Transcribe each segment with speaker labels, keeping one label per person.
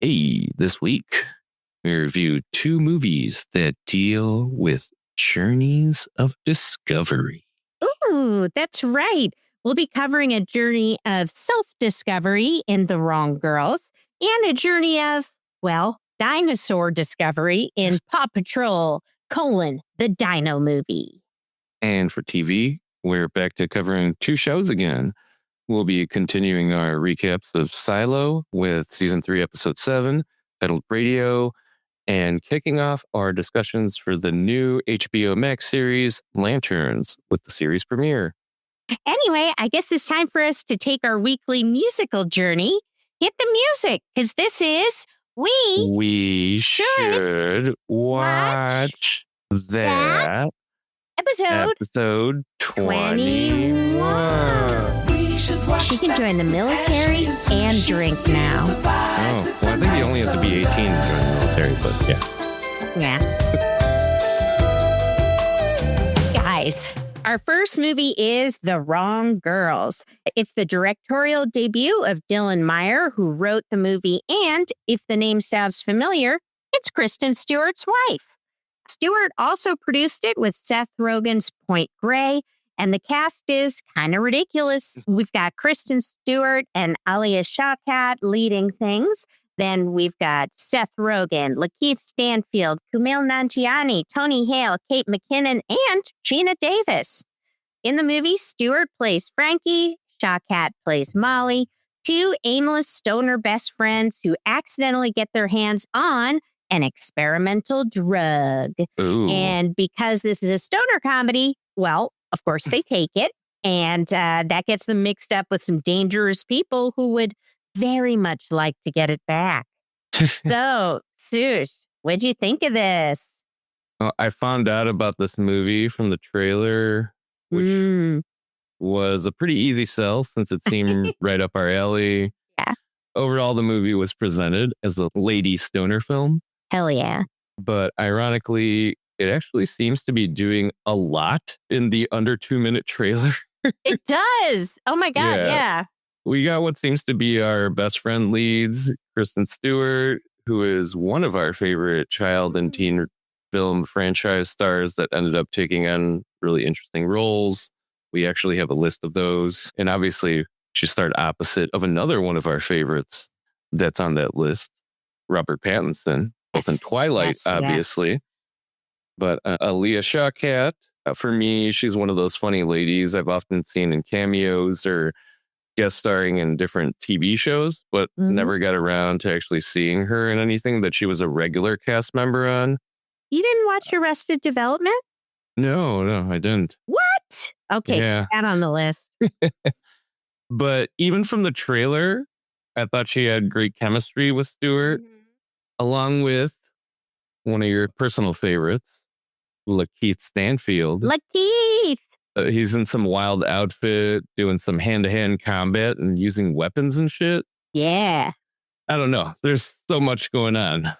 Speaker 1: Hey, this week we review two movies that deal with journeys of discovery.
Speaker 2: Ooh, that's right. We'll be covering a journey of self-discovery in The Wrong Girls and a journey of, dinosaur discovery in Paw Patrol, the Dino movie.
Speaker 1: And for TV, we're back to covering two shows again. We'll be continuing our recaps of Silo with Season 3, Episode 7, titled Radio, and kicking off our discussions for the new HBO Max series, Lanterns, with the series premiere.
Speaker 2: Anyway, I guess it's time for us to take our weekly musical journey. Hit the music, because this is
Speaker 1: We should watch that episode 21.
Speaker 2: She can join the military and drink now.
Speaker 1: Oh, well, I think you only have to be 18 to join the military, but yeah.
Speaker 2: Yeah. Guys, our first movie is The Wrong Girls. It's the directorial debut of Dylan Meyer, who wrote the movie, and if the name sounds familiar, it's Kristen Stewart's wife. Stewart also produced it with Seth Rogen's Point Grey, and the cast is kind of ridiculous. We've got Kristen Stewart and Alia Shawkat leading things. Then we've got Seth Rogen, Lakeith Stanfield, Kumail Nanjiani, Tony Hale, Kate McKinnon, and Gina Davis. In the movie, Stewart plays Frankie, Shawkat plays Molly, two aimless stoner best friends who accidentally get their hands on an experimental drug.
Speaker 1: Ooh.
Speaker 2: And because this is a stoner comedy, well, of course they take it. And that gets them mixed up with some dangerous people who would very much like to get it back. So, Sush, what'd you think of this?
Speaker 1: Well, I found out about this movie from the trailer, which was a pretty easy sell since it seemed right up our alley.
Speaker 2: Yeah.
Speaker 1: Overall, the movie was presented as a lady stoner film.
Speaker 2: Hell yeah.
Speaker 1: But ironically, it actually seems to be doing a lot in the under 2-minute trailer.
Speaker 2: It does. Oh my God, yeah.
Speaker 1: We got what seems to be our best friend leads, Kristen Stewart, who is one of our favorite child and teen film franchise stars that ended up taking on really interesting roles. We actually have a list of those. And obviously, she starred opposite of another one of our favorites that's on that list, Robert Pattinson, both in Twilight, obviously. Yes. But Alia Shawkat, for me, she's one of those funny ladies I've often seen in cameos or guest starring in different TV shows, but never got around to actually seeing her in anything that she was a regular cast member on.
Speaker 2: You didn't watch Arrested Development?
Speaker 1: No, I didn't.
Speaker 2: What? Okay,
Speaker 1: yeah.
Speaker 2: Add on the list.
Speaker 1: But even from the trailer, I thought she had great chemistry with Stewart, along with one of your personal favorites, Lakeith Stanfield.
Speaker 2: Lakeith!
Speaker 1: He's in some wild outfit, doing some hand-to-hand combat and using weapons and shit.
Speaker 2: Yeah.
Speaker 1: I don't know. There's so much going on.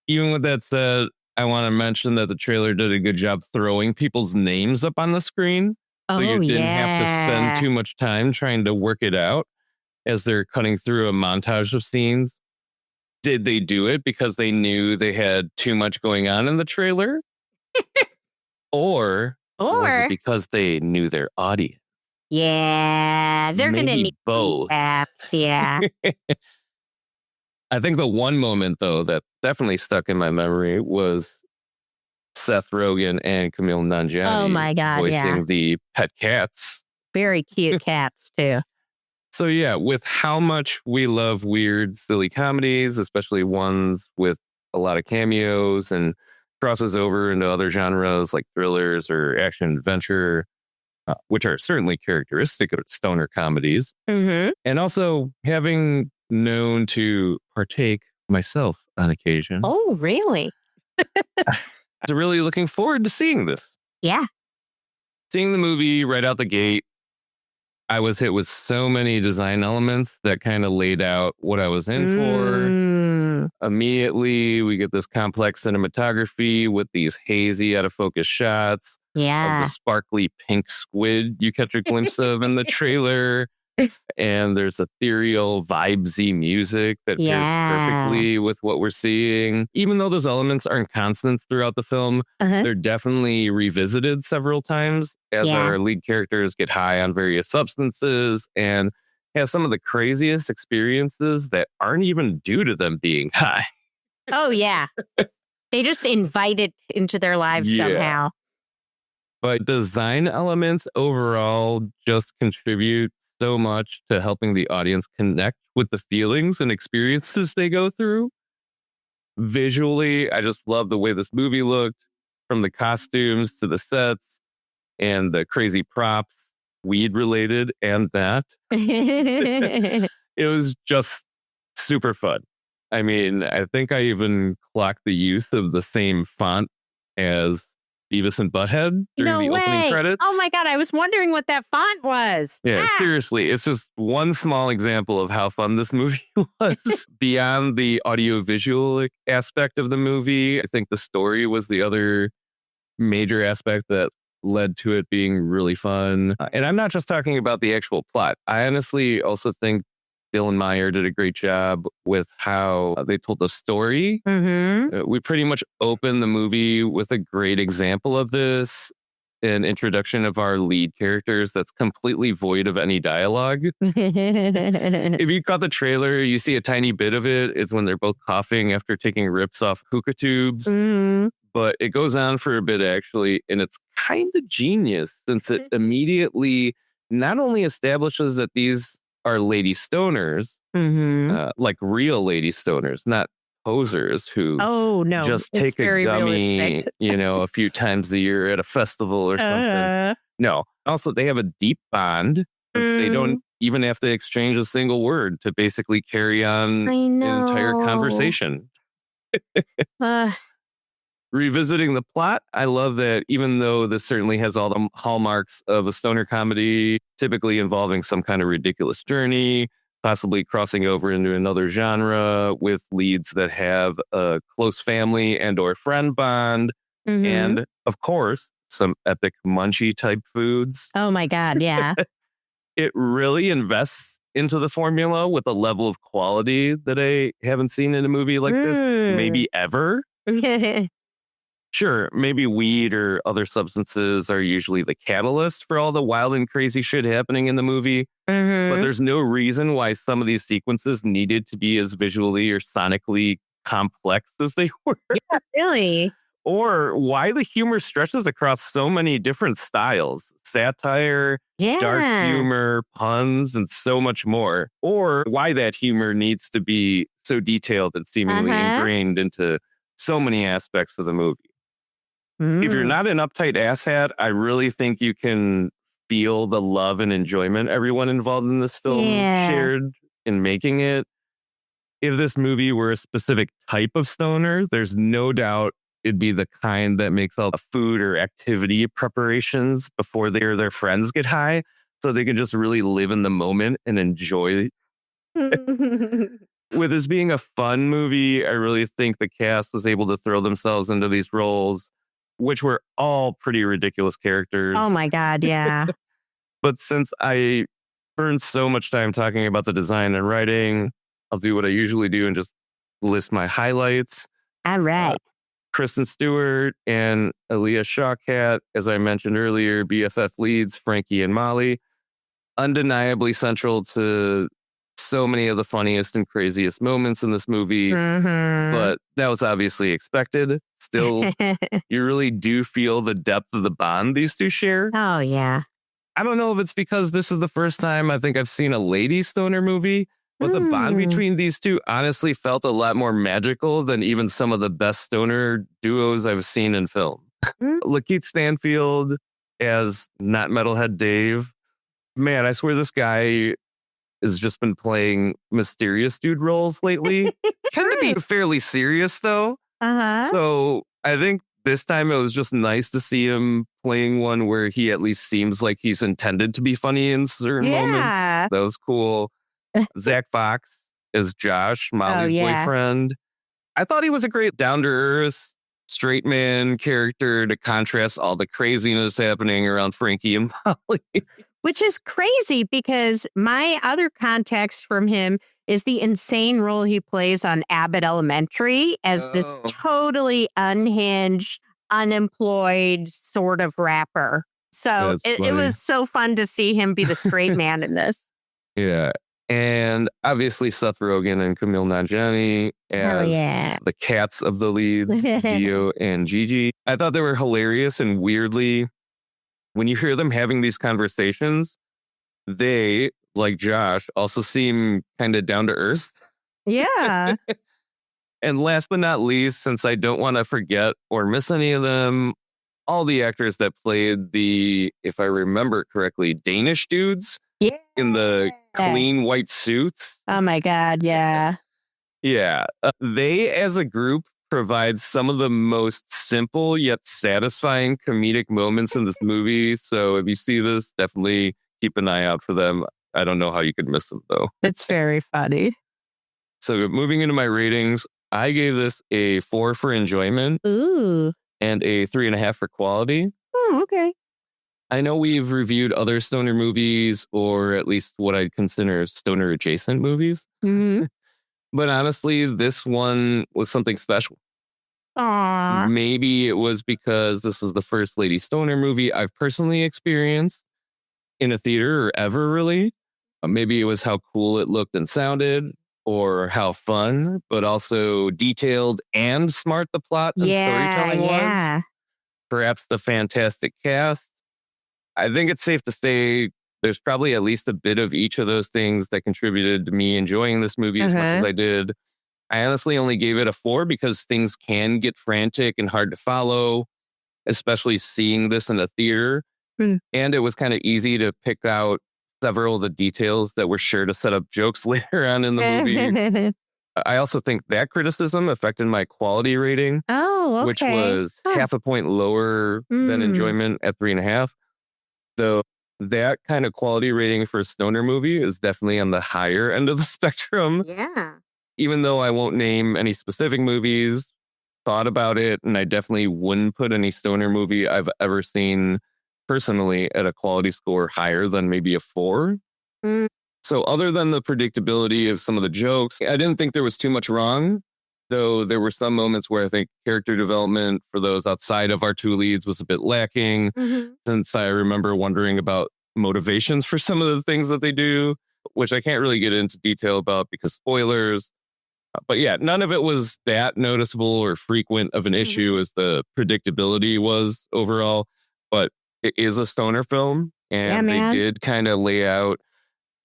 Speaker 1: Even with that said, I want to mention that the trailer did a good job throwing people's names up on the screen. So you didn't have to spend too much time trying to work it out as they're cutting through a montage of scenes. Did they do it because they knew they had too much going on in the trailer? Or was it because they knew their audience?
Speaker 2: Yeah, they're going to need
Speaker 1: both.
Speaker 2: Apps, yeah.
Speaker 1: I think the one moment, though, that definitely stuck in my memory was Seth Rogen and Kumail Nanjiani.
Speaker 2: Oh, my God,
Speaker 1: voicing the pet cats.
Speaker 2: Very cute cats, too.
Speaker 1: So, yeah, with how much we love weird, silly comedies, especially ones with a lot of cameos and crosses over into other genres like thrillers or action adventure, which are certainly characteristic of stoner comedies. And also having known to partake myself on occasion.
Speaker 2: Oh, really?
Speaker 1: I was really looking forward to seeing this.
Speaker 2: Yeah.
Speaker 1: Seeing the movie right out the gate, I was hit with so many design elements that kind of laid out what I was in for. Immediately, we get this complex cinematography with these hazy, out of focus shots.
Speaker 2: Yeah.
Speaker 1: Of the sparkly pink squid you catch a glimpse of in the trailer. And there's ethereal, vibesy music that pairs perfectly with what we're seeing. Even though those elements aren't constants throughout the film, they're definitely revisited several times as our lead characters get high on various substances and have some of the craziest experiences that aren't even due to them being high.
Speaker 2: Oh, yeah. They just invite it into their lives somehow.
Speaker 1: But design elements overall just contribute so much to helping the audience connect with the feelings and experiences they go through. Visually, I just love the way this movie looked, from the costumes to the sets and the crazy props, weed related and that. It was just super fun. I mean, I think I even clocked the use of the same font as Beavis and Butthead during the opening credits.
Speaker 2: Oh my God, I was wondering what that font was.
Speaker 1: Yeah, seriously, it's just one small example of how fun this movie was. Beyond the audiovisual aspect of the movie, I think the story was the other major aspect that led to it being really fun. And I'm not just talking about the actual plot. I honestly also think Dylan Meyer did a great job with how they told the story. We pretty much open the movie with a great example of this, an introduction of our lead characters that's completely void of any dialogue. If you caught the trailer, you see a tiny bit of it. It's when they're both coughing after taking rips off hookah tubes. But it goes on for a bit, actually, and it's kind of genius since it immediately not only establishes that these are lady stoners, like real lady stoners, not posers who just take a gummy, a few times a year at a festival or something. No. Also, they have a deep bond since they don't even have to exchange a single word to basically carry on an entire conversation. Revisiting the plot, I love that even though this certainly has all the hallmarks of a stoner comedy, typically involving some kind of ridiculous journey, possibly crossing over into another genre with leads that have a close family and or friend bond, and of course, some epic munchy type foods.
Speaker 2: Oh my God, yeah.
Speaker 1: It really invests into the formula with a level of quality that I haven't seen in a movie like this, maybe ever. Sure, maybe weed or other substances are usually the catalyst for all the wild and crazy shit happening in the movie. But there's no reason why some of these sequences needed to be as visually or sonically complex as they were.
Speaker 2: Yeah, really.
Speaker 1: Or why the humor stretches across so many different styles. Satire, dark humor, puns, and so much more. Or why that humor needs to be so detailed and seemingly ingrained into so many aspects of the movie. If you're not an uptight asshat, I really think you can feel the love and enjoyment everyone involved in this film shared in making it. If this movie were a specific type of stoner, there's no doubt it'd be the kind that makes all the food or activity preparations before they or their friends get high, so they can just really live in the moment and enjoy. With this being a fun movie, I really think the cast was able to throw themselves into these roles, which were all pretty ridiculous characters.
Speaker 2: Oh my God, yeah.
Speaker 1: But since I burned so much time talking about the design and writing, I'll do what I usually do and just list my highlights.
Speaker 2: All right.
Speaker 1: Kristen Stewart and Aaliyah Shawkat, as I mentioned earlier, BFF leads, Frankie and Molly, undeniably central to so many of the funniest and craziest moments in this movie, but that was obviously expected. Still, you really do feel the depth of the bond these two share.
Speaker 2: Oh, yeah.
Speaker 1: I don't know if it's because this is the first time I think I've seen a lady stoner movie, but the bond between these two honestly felt a lot more magical than even some of the best stoner duos I've seen in film. Lakeith Stanfield as Not Metalhead Dave. Man, I swear this guy has just been playing mysterious dude roles lately. Tend to be fairly serious though. So I think this time it was just nice to see him playing one where he at least seems like he's intended to be funny in certain moments. That was cool. Zach Fox as Josh, Molly's boyfriend. I thought he was a great down-to-earth, straight man character to contrast all the craziness happening around Frankie and Molly.
Speaker 2: which is crazy because my other context from him is the insane role he plays on Abbott Elementary as this totally unhinged, unemployed sort of rapper. So it was so fun to see him be the straight man in this.
Speaker 1: Yeah. And obviously Seth Rogen and Kumail Nanjiani as the cats of the leads, Dio and Gigi. I thought they were hilarious, and weirdly, when you hear them having these conversations, they, like Josh, also seem kind of down to earth.
Speaker 2: Yeah.
Speaker 1: And last but not least, since I don't want to forget or miss any of them, all the actors that played the, if I remember correctly, Danish dudes in the clean white suits.
Speaker 2: Oh my God, yeah.
Speaker 1: Yeah. They, as a group, provide some of the most simple yet satisfying comedic moments in this movie. So if you see this, definitely keep an eye out for them. I don't know how you could miss them, though.
Speaker 2: It's very funny.
Speaker 1: So moving into my ratings, I gave this a 4 for enjoyment.
Speaker 2: Ooh.
Speaker 1: And a 3.5 for quality.
Speaker 2: Oh, okay.
Speaker 1: I know we've reviewed other stoner movies, or at least what I'd consider stoner adjacent movies.
Speaker 2: Mm-hmm.
Speaker 1: But honestly, this one was something special.
Speaker 2: Aww.
Speaker 1: Maybe it was because this is the first Lady Stoner movie I've personally experienced in a theater or ever, really. Maybe it was how cool it looked and sounded, or how fun, but also detailed and smart the plot and storytelling was. Perhaps the fantastic cast. I think it's safe to say there's probably at least a bit of each of those things that contributed to me enjoying this movie as much as I did. I honestly only gave it a 4 because things can get frantic and hard to follow, especially seeing this in a theater. And it was kind of easy to pick out several of the details that were sure to set up jokes later on in the movie. I also think that criticism affected my quality rating, which was half a point lower than enjoyment at 3.5. So that kind of quality rating for a stoner movie is definitely on the higher end of the spectrum.
Speaker 2: Yeah.
Speaker 1: Even though I won't name any specific movies, thought about it, and I definitely wouldn't put any stoner movie I've ever seen personally at a quality score higher than maybe a 4. So other than the predictability of some of the jokes, I didn't think there was too much wrong, though there were some moments where I think character development for those outside of our two leads was a bit lacking, since I remember wondering about motivations for some of the things that they do, which I can't really get into detail about because spoilers. But yeah, none of it was that noticeable or frequent of an issue as the predictability was overall. But it is a stoner film, and they did kind of lay out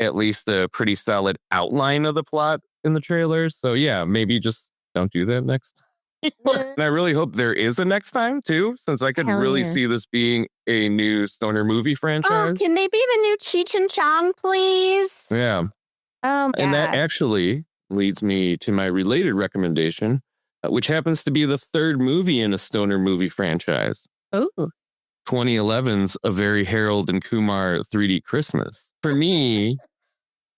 Speaker 1: at least a pretty solid outline of the plot in the trailer. So yeah, maybe just don't do that next time. And I really hope there is a next time too, since I could really see this being a new stoner movie franchise.
Speaker 2: Oh, can they be the new Cheech and Chong, please?
Speaker 1: Yeah. And that actually leads me to my related recommendation, which happens to be the third movie in a stoner movie franchise.
Speaker 2: Oh.
Speaker 1: 2011's A Very Harold and Kumar 3D Christmas. For me,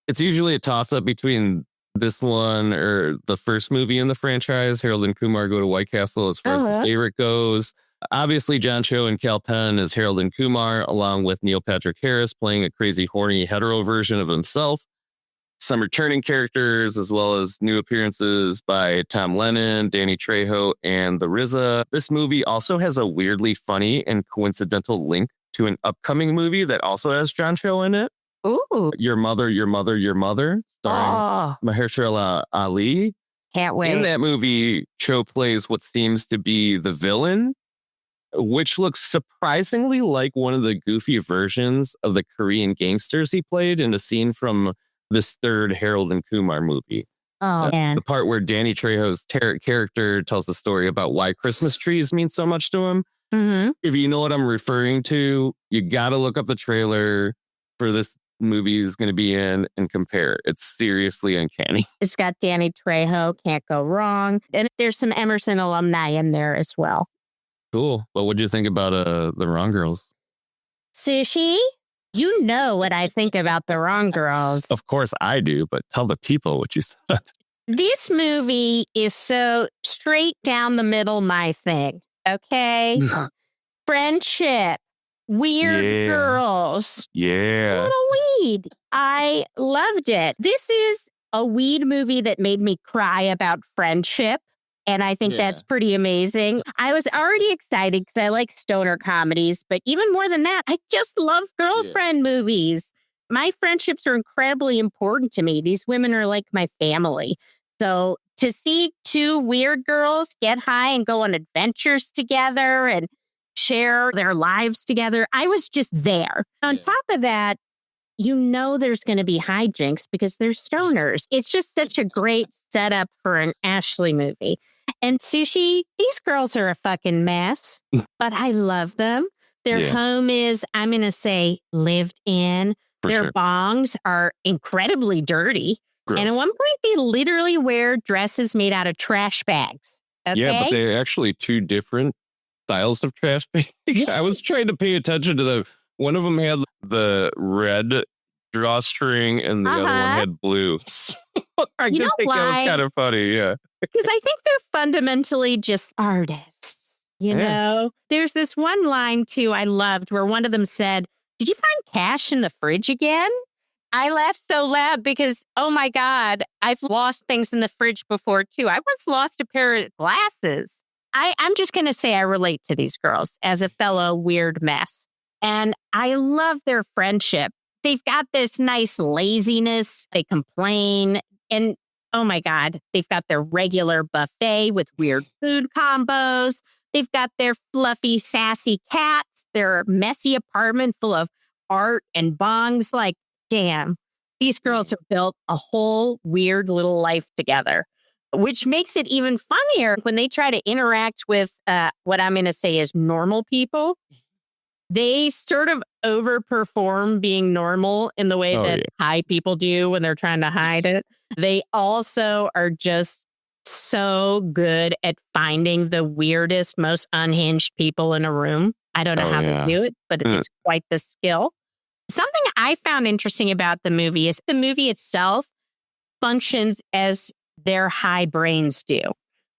Speaker 1: it's usually a toss-up between this one or the first movie in the franchise, Harold and Kumar Go to White Castle, as far as the favorite goes. Obviously, John Cho and Cal Penn as Harold and Kumar, along with Neil Patrick Harris playing a crazy, horny, hetero version of himself. Some returning characters, as well as new appearances by Tom Lennon, Danny Trejo, and the RZA. This movie also has a weirdly funny and coincidental link to an upcoming movie that also has John Cho in it.
Speaker 2: Ooh.
Speaker 1: Your Mother, Your Mother, Your Mother, starring Mahershala Ali.
Speaker 2: Can't wait.
Speaker 1: In that movie, Cho plays what seems to be the villain, which looks surprisingly like one of the goofy versions of the Korean gangsters he played in a scene from this third Harold and Kumar movie. The part where Danny Trejo's character tells the story about why Christmas trees mean so much to him. If you know what I'm referring to, you got to look up the trailer for this movie is going to be in and compare. It's seriously uncanny.
Speaker 2: It's got Danny Trejo, can't go wrong. And there's some Emerson alumni in there as well.
Speaker 1: Cool. Well, what'd you think about The Wrong Girls?
Speaker 2: Sushi? You know what I think about The Wrong Girls.
Speaker 1: Of course I do, but tell the people what you said.
Speaker 2: This movie is so straight down the middle my thing, okay? Friendship, Weird
Speaker 1: Yeah.
Speaker 2: Girls.
Speaker 1: Yeah.
Speaker 2: Little weed. I loved it. This is a weed movie that made me cry about friendship. And I think that's pretty amazing. I was already excited because I like stoner comedies, but even more than that, I just love girlfriend movies. My friendships are incredibly important to me. These women are like my family. So to see two weird girls get high and go on adventures together and share their lives together, I was just there. On top of that, you know there's going to be hijinks because they're stoners. It's just such a great setup for an Ashley movie. And Sushi, these girls are a fucking mess, but I love them. Their home is, I'm going to say, lived in. Their bongs are incredibly dirty.
Speaker 1: Gross.
Speaker 2: And at one point, they literally wear dresses made out of trash bags. Okay?
Speaker 1: Yeah, but they're actually two different styles of trash bags.
Speaker 2: Yes.
Speaker 1: I was trying to pay attention to one of them had the red drawstring and the other one had blue. I did think that was kind of funny, yeah.
Speaker 2: Because I think they're fundamentally just artists, you know? There's this one line, too, I loved where one of them said, "Did you find cash in the fridge again?" I laughed so loud because, oh my God, I've lost things in the fridge before, too. I once lost a pair of glasses. I'm just going to say I relate to these girls as a fellow weird mess. And I love their friendship. They've got this nice laziness. They complain. And oh my God, they've got their regular buffet with weird food combos. They've got their fluffy, sassy cats, their messy apartment full of art and bongs. Like, damn, these girls have built a whole weird little life together, which makes it even funnier when they try to interact with what I'm going to say is normal people. They sort of overperform being normal in the way that high people do when they're trying to hide it. They also are just so good at finding the weirdest, most unhinged people in a room. I don't know how they do it, but it's quite the skill. Something I found interesting about the movie is the movie itself functions as their high brains do.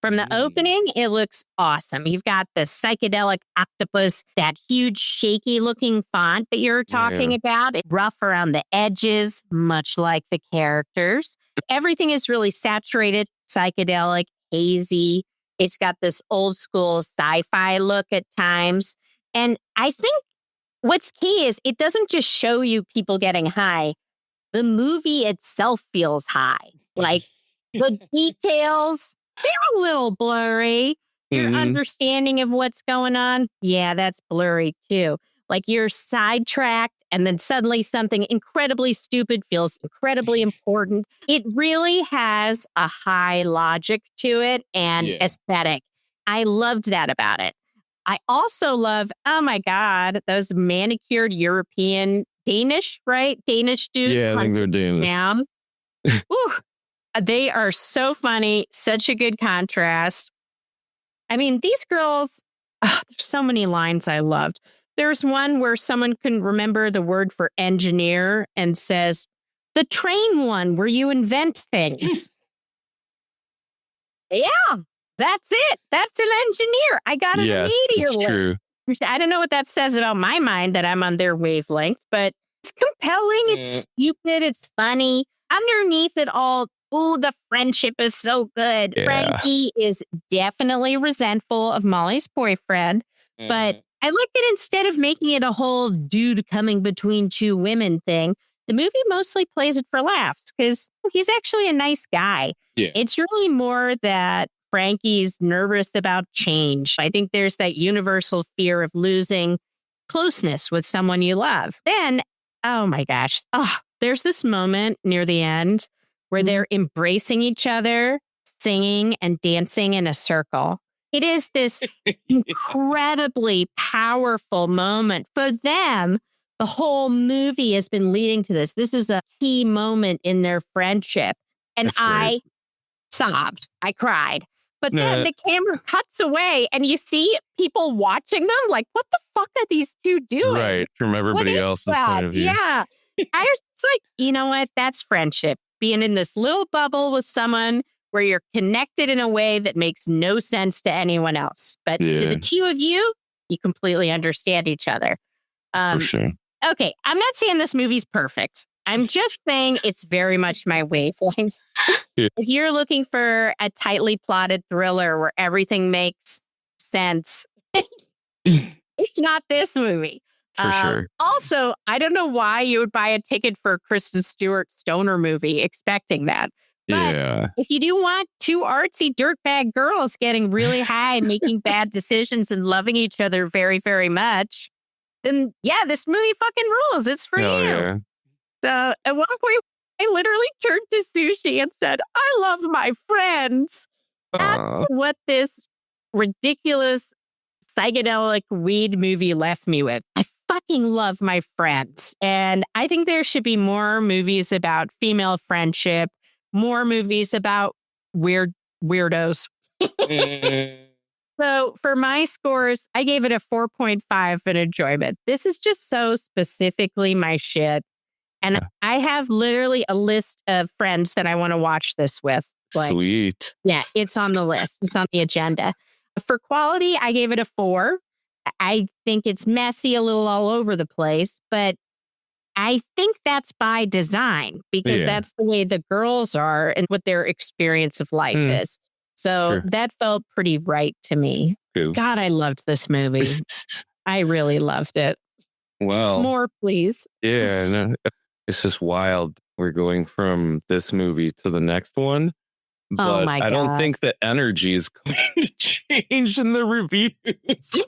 Speaker 2: From the opening, it looks awesome. You've got the psychedelic octopus, that huge shaky looking font that you're talking about. It's rough around the edges, much like the characters. Everything is really saturated, psychedelic, hazy. It's got this old school sci-fi look at times. And I think what's key is it doesn't just show you people getting high. The movie itself feels high. Like the details, they're a little blurry. Your understanding of what's going on, that's blurry too. Like you're sidetracked and then suddenly something incredibly stupid feels incredibly important. It really has a high logic to it and aesthetic. I loved that about it. I also love, oh my God, those manicured European Danish, right? Danish dudes.
Speaker 1: Yeah, I think they're Danish.
Speaker 2: Down. They are so funny. Such a good contrast. I mean, these girls, there's so many lines I loved. There's one where someone can remember the word for engineer and says, "The train one where you invent things." Yeah, that's it. That's an engineer. I got it immediately.
Speaker 1: It's true.
Speaker 2: I don't know what that says about my mind that I'm on their wavelength, but it's compelling. It's stupid. It's funny. Underneath it all, the friendship is so good.
Speaker 1: Yeah.
Speaker 2: Frankie is definitely resentful of Molly's boyfriend, but I like that instead of making it a whole dude coming between two women thing, the movie mostly plays it for laughs because he's actually a nice guy. Yeah. It's really more that Frankie's nervous about change. I think there's that universal fear of losing closeness with someone you love. Then, oh my gosh, there's this moment near the end where they're embracing each other, singing and dancing in a circle. It is this incredibly powerful moment for them. The whole movie has been leading to this. This is a key moment in their friendship. And I sobbed. I cried. But then the camera cuts away and you see people watching them like, what the fuck are these two doing?
Speaker 1: Right. From everybody else's point of view.
Speaker 2: Yeah. I was just like, you know what? That's friendship. Being in this little bubble with someone where you're connected in a way that makes no sense to anyone else. But to the two of you, you completely understand each other.
Speaker 1: For sure.
Speaker 2: Okay, I'm not saying this movie's perfect. I'm just saying it's very much my wavelength.
Speaker 1: Yeah.
Speaker 2: If you're looking for a tightly plotted thriller where everything makes sense, it's not this movie.
Speaker 1: For sure.
Speaker 2: Also, I don't know why you would buy a ticket for a Kristen Stewart stoner movie expecting that. But
Speaker 1: Yeah.
Speaker 2: if you do want two artsy dirtbag girls getting really high, making bad decisions, and loving each other very, very much, then yeah, this movie fucking rules. It's for
Speaker 1: Hell
Speaker 2: you.
Speaker 1: yeah.
Speaker 2: So at one point, I literally turned to Sushi and said, I love my friends. That's
Speaker 1: Aw.
Speaker 2: what this ridiculous psychedelic weed movie left me with. I fucking love my friends. And I think there should be more movies about female friendship, more movies about weirdos. So for my scores, I gave it a 4.5 in enjoyment. This is just so specifically my shit. And
Speaker 1: Yeah.
Speaker 2: I have literally a list of friends that I want to watch this with. Like,
Speaker 1: Sweet.
Speaker 2: yeah, it's on the list. It's on the agenda. For quality, I gave it a 4. I think it's messy, a little all over the place, but I think that's by design because
Speaker 1: Yeah.
Speaker 2: that's the way the girls are and what their experience of life is. So
Speaker 1: Sure.
Speaker 2: that felt pretty right to me.
Speaker 1: True.
Speaker 2: God, I loved this movie. I really loved it.
Speaker 1: Well,
Speaker 2: More, please.
Speaker 1: yeah, no, it's just wild. We're going from this movie to the next one, but
Speaker 2: my
Speaker 1: I don't
Speaker 2: God.
Speaker 1: think the energy is going to change in the reviews.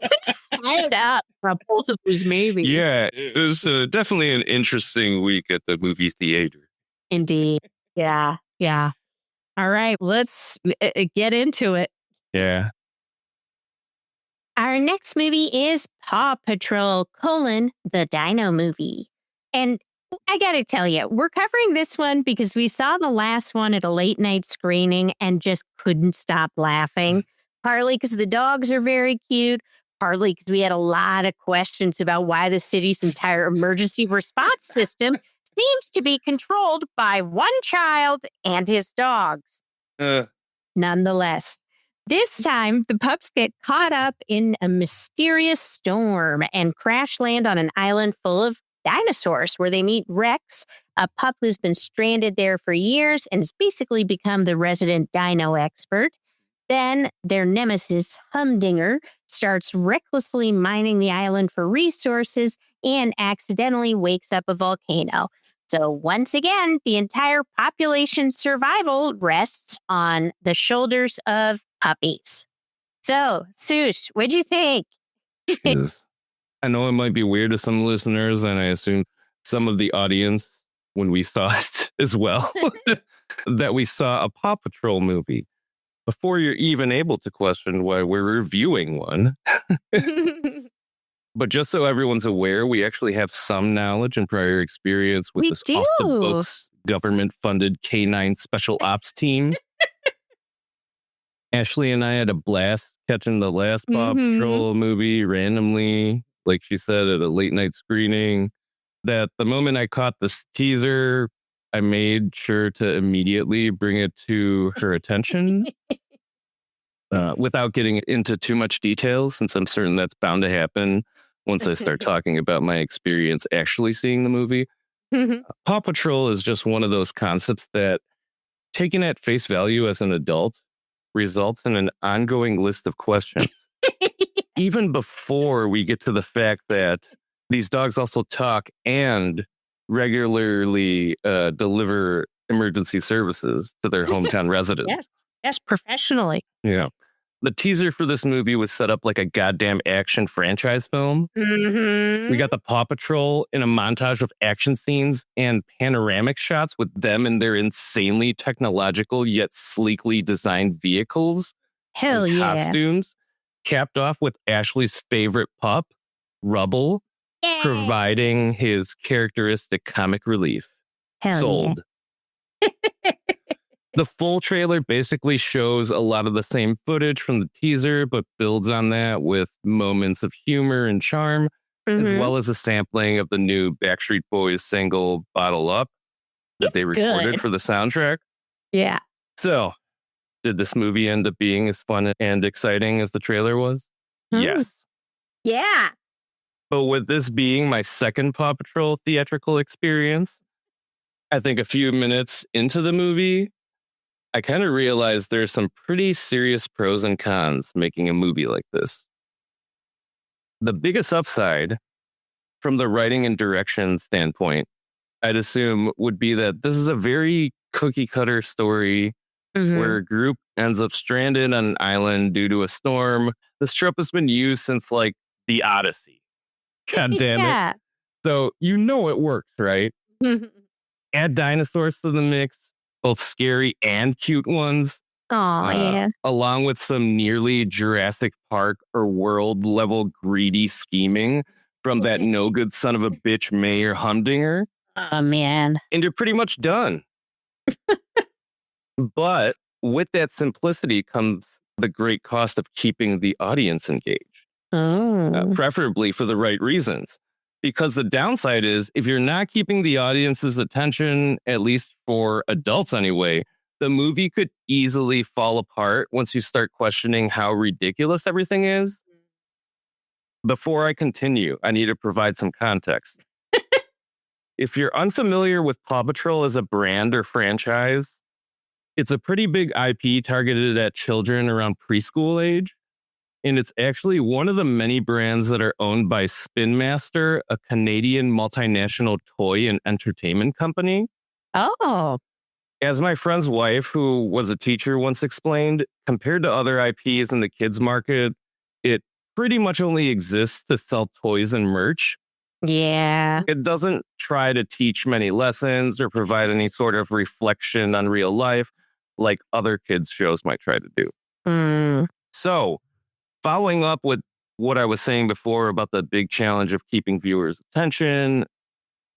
Speaker 2: Fired up for both of these movies.
Speaker 1: Yeah, it was definitely an interesting week at the movie theater.
Speaker 2: Indeed. Yeah. Yeah. All right. Let's get into it.
Speaker 1: Yeah.
Speaker 2: Our next movie is Paw Patrol: the Dino movie. And I got to tell you, we're covering this one because we saw the last one at a late night screening and just couldn't stop laughing. Partly because the dogs are very cute, partly because we had a lot of questions about why the city's entire emergency response system seems to be controlled by one child and his dogs. Nonetheless, this time the pups get caught up in a mysterious storm and crash land on an island full of dinosaurs where they meet Rex, a pup who's been stranded there for years and has basically become the resident dino expert. Then their nemesis, Humdinger, starts recklessly mining the island for resources and accidentally wakes up a volcano. So once again, the entire population's survival rests on the shoulders of puppies. So, Sush, what'd you think?
Speaker 1: Yes. I know it might be weird to some listeners, and I assume some of the audience, when we saw it as well, that we saw a Paw Patrol movie before you're even able to question why we're reviewing one. But just so everyone's aware, we actually have some knowledge and prior experience with this off-the-books government-funded K9 special ops team. Ashley and I had a blast catching the last Paw Patrol movie randomly, like she said, at a late-night screening. That the moment I caught this teaser, I made sure to immediately bring it to her attention. Without getting into too much detail, since I'm certain that's bound to happen once I start talking about my experience actually seeing the movie. Paw Patrol is just one of those concepts that, taken at face value as an adult, results in an ongoing list of questions. Even before we get to the fact that these dogs also talk and regularly deliver emergency services to their hometown residents.
Speaker 2: Yes, professionally.
Speaker 1: Yeah. The teaser for this movie was set up like a goddamn action franchise film. We got the Paw Patrol in a montage of action scenes and panoramic shots with them in their insanely technological yet sleekly designed vehicles.
Speaker 2: Hell
Speaker 1: and
Speaker 2: yeah.
Speaker 1: costumes, capped off with Ashley's favorite pup, Rubble, providing his characteristic comic relief.
Speaker 2: Hell
Speaker 1: Sold.
Speaker 2: Yeah.
Speaker 1: The full trailer basically shows a lot of the same footage from the teaser, but builds on that with moments of humor and charm, as well as a sampling of the new Backstreet Boys single Bottle Up that they recorded for the soundtrack.
Speaker 2: Yeah.
Speaker 1: So, did this movie end up being as fun and exciting as the trailer was? Yes.
Speaker 2: Yeah.
Speaker 1: But with this being my second Paw Patrol theatrical experience, I think a few minutes into the movie, I kind of realized there's some pretty serious pros and cons making a movie like this. The biggest upside from the writing and direction standpoint, I'd assume, would be that this is a very cookie cutter story where a group ends up stranded on an island due to a storm. This trope has been used since like the Odyssey. God damn it.
Speaker 2: Yeah.
Speaker 1: So you know it works, right? Add dinosaurs to the mix, both scary and cute ones.
Speaker 2: Oh, yeah.
Speaker 1: Along with some nearly Jurassic Park or world level greedy scheming from that no good son of a bitch Mayor Humdinger.
Speaker 2: Oh, man.
Speaker 1: And you're pretty much done. But with that simplicity comes the great cost of keeping the audience engaged, preferably for the right reasons. Because the downside is if you're not keeping the audience's attention, at least for adults anyway, the movie could easily fall apart once you start questioning how ridiculous everything is. Before I continue, I need to provide some context. If you're unfamiliar with Paw Patrol as a brand or franchise, it's a pretty big IP targeted at children around preschool age. And it's actually one of the many brands that are owned by Spin Master, a Canadian multinational toy and entertainment company.
Speaker 2: Oh.
Speaker 1: As my friend's wife, who was a teacher, once explained, compared to other IPs in the kids market, it pretty much only exists to sell toys and merch.
Speaker 2: Yeah.
Speaker 1: It doesn't try to teach many lessons or provide any sort of reflection on real life like other kids' shows might try to do. So, following up with what I was saying before about the big challenge of keeping viewers' attention,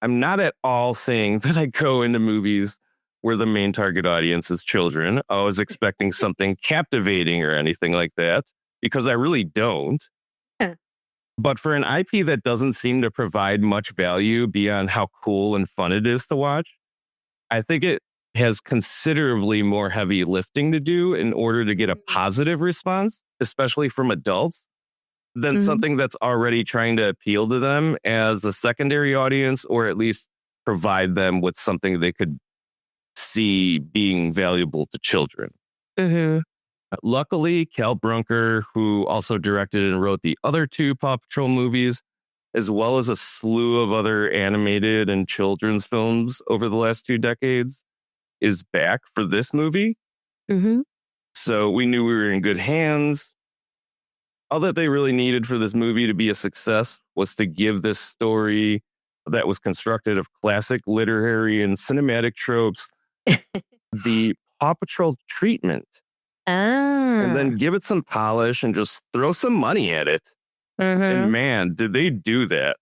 Speaker 1: I'm not at all saying that I go into movies where the main target audience is children. I was expecting something captivating or anything like that, because I really don't. But for an IP that doesn't seem to provide much value beyond how cool and fun it is to watch, I think it has considerably more heavy lifting to do in order to get a positive response, especially from adults, than something that's already trying to appeal to them as a secondary audience, or at least provide them with something they could see being valuable to children. Luckily, Cal Brunker, who also directed and wrote the other two Paw Patrol movies, as well as a slew of other animated and children's films over the last 2 decades, is back for this movie. So we knew we were in good hands. All that they really needed for this movie to be a success was to give this story that was constructed of classic literary and cinematic tropes the Paw Patrol treatment. And then give it some polish and just throw some money at it. And man, did they do that.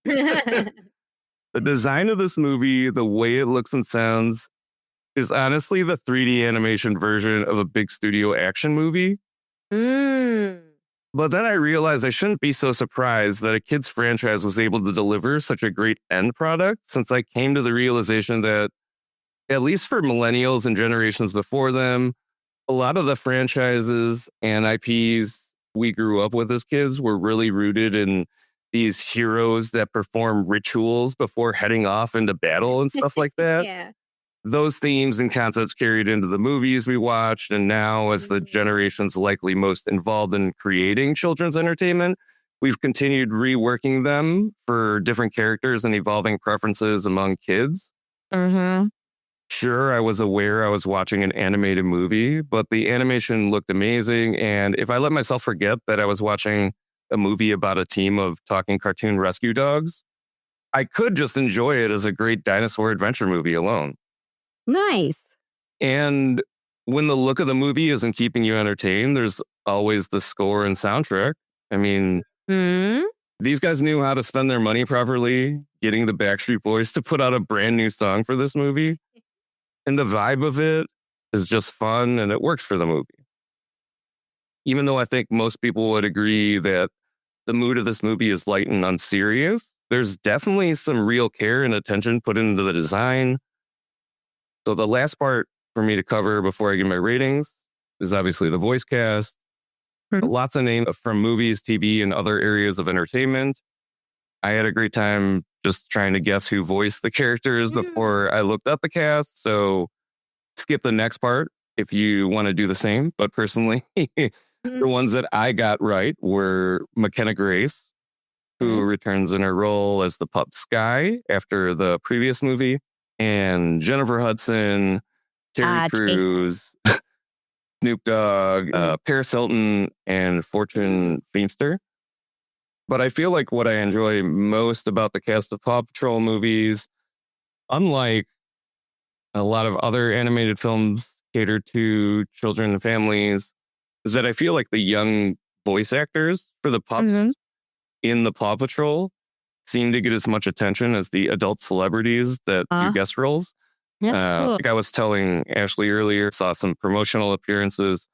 Speaker 1: The design of this movie, the way it looks and sounds, is honestly the 3D animation version of a big studio action movie. But then I realized I shouldn't be so surprised that a kids franchise was able to deliver such a great end product, since I came to the realization that, at least for millennials and generations before them, a lot of the franchises and IPs we grew up with as kids were really rooted in these heroes that perform rituals before heading off into battle and stuff like that. Those themes and concepts carried into the movies we watched, and now, as the generations likely most involved in creating children's entertainment, we've continued reworking them for different characters and evolving preferences among kids. Sure, I was aware I was watching an animated movie, but the animation looked amazing. And if I let myself forget that I was watching a movie about a team of talking cartoon rescue dogs, I could just enjoy it as a great dinosaur adventure movie alone.
Speaker 2: Nice.
Speaker 1: And when the look of the movie isn't keeping you entertained, there's always the score and soundtrack. I mean, these guys knew how to spend their money properly, getting the Backstreet Boys to put out a brand new song for this movie. And the vibe of it is just fun, and it works for the movie. Even though I think most people would agree that the mood of this movie is light and unserious, there's definitely some real care and attention put into the design. So the last part for me to cover before I give my ratings is obviously the voice cast. Lots of names from movies, TV, and other areas of entertainment. I had a great time just trying to guess who voiced the characters before I looked up the cast. So skip the next part if you want to do the same. But personally, the ones that I got right were McKenna Grace, who returns in her role as the pup Sky after the previous movie, and Jennifer Hudson, Terry Crews, Snoop Dogg, Paris Hilton, and Fortune Feimster. But I feel like what I enjoy most about the cast of Paw Patrol movies, unlike a lot of other animated films catered to children and families, is that I feel like the young voice actors for the pups in the Paw Patrol seem to get as much attention as the adult celebrities that do guest roles.
Speaker 2: That's cool.
Speaker 1: Like I was telling Ashley earlier, saw some promotional appearances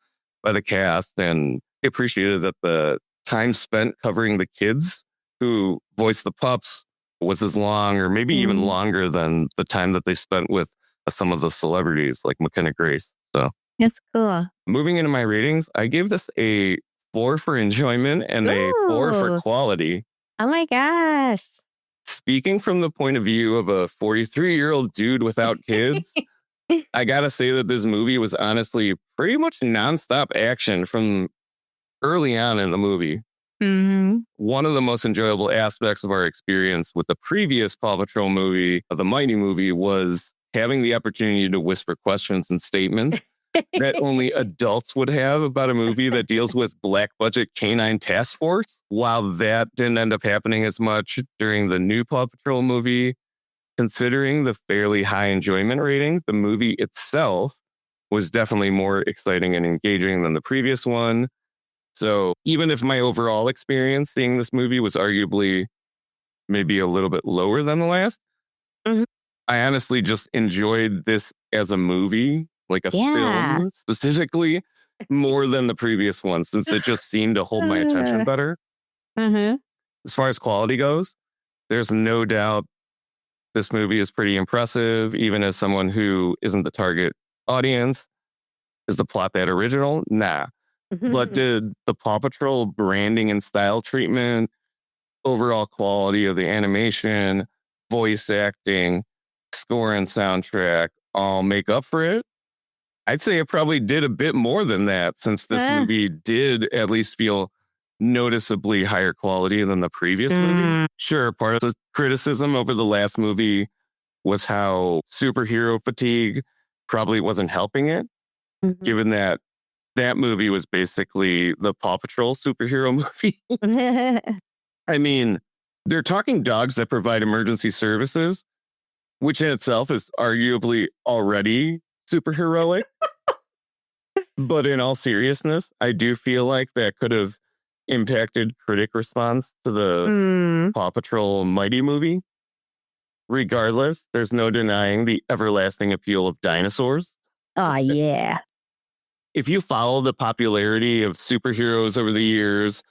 Speaker 1: by the cast and appreciated that the time spent covering the kids who voiced the pups was as long or maybe even longer than the time that they spent with some of the celebrities like McKenna Grace. So
Speaker 2: that's cool.
Speaker 1: Moving into my ratings, I gave this a 4 for enjoyment and a 4 for quality.
Speaker 2: Oh my gosh.
Speaker 1: Speaking from the point of view of a 43-year-old dude without kids, I gotta say that this movie was honestly pretty much nonstop action from early on in the movie. One of the most enjoyable aspects of our experience with the previous Paw Patrol movie, the Mighty movie, was having the opportunity to whisper questions and statements that only adults would have about a movie that deals with black budget canine task force. While that didn't end up happening as much during the new Paw Patrol movie, considering the fairly high enjoyment rating, the movie itself was definitely more exciting and engaging than the previous one. So even if my overall experience seeing this movie was arguably maybe a little bit lower than the last, I honestly just enjoyed this as a movie, like a film specifically, more than the previous one, since it just seemed to hold my attention better. As far as quality goes, there's no doubt this movie is pretty impressive, even as someone who isn't the target audience. Is the plot that original? Nah. But did the Paw Patrol branding and style treatment, overall quality of the animation, voice acting, score and soundtrack all make up for it? I'd say it probably did a bit more than that, since this movie did at least feel noticeably higher quality than the previous movie. Sure, part of the criticism over the last movie was how superhero fatigue probably wasn't helping it, given that that movie was basically the Paw Patrol superhero movie. I mean, they're talking dogs that provide emergency services, which in itself is arguably already superheroic. But in all seriousness, I do feel like that could have impacted critic response to the Paw Patrol Mighty movie. Regardless, there's no denying the everlasting appeal of dinosaurs.
Speaker 2: Oh, yeah.
Speaker 1: If you follow the popularity of superheroes over the years,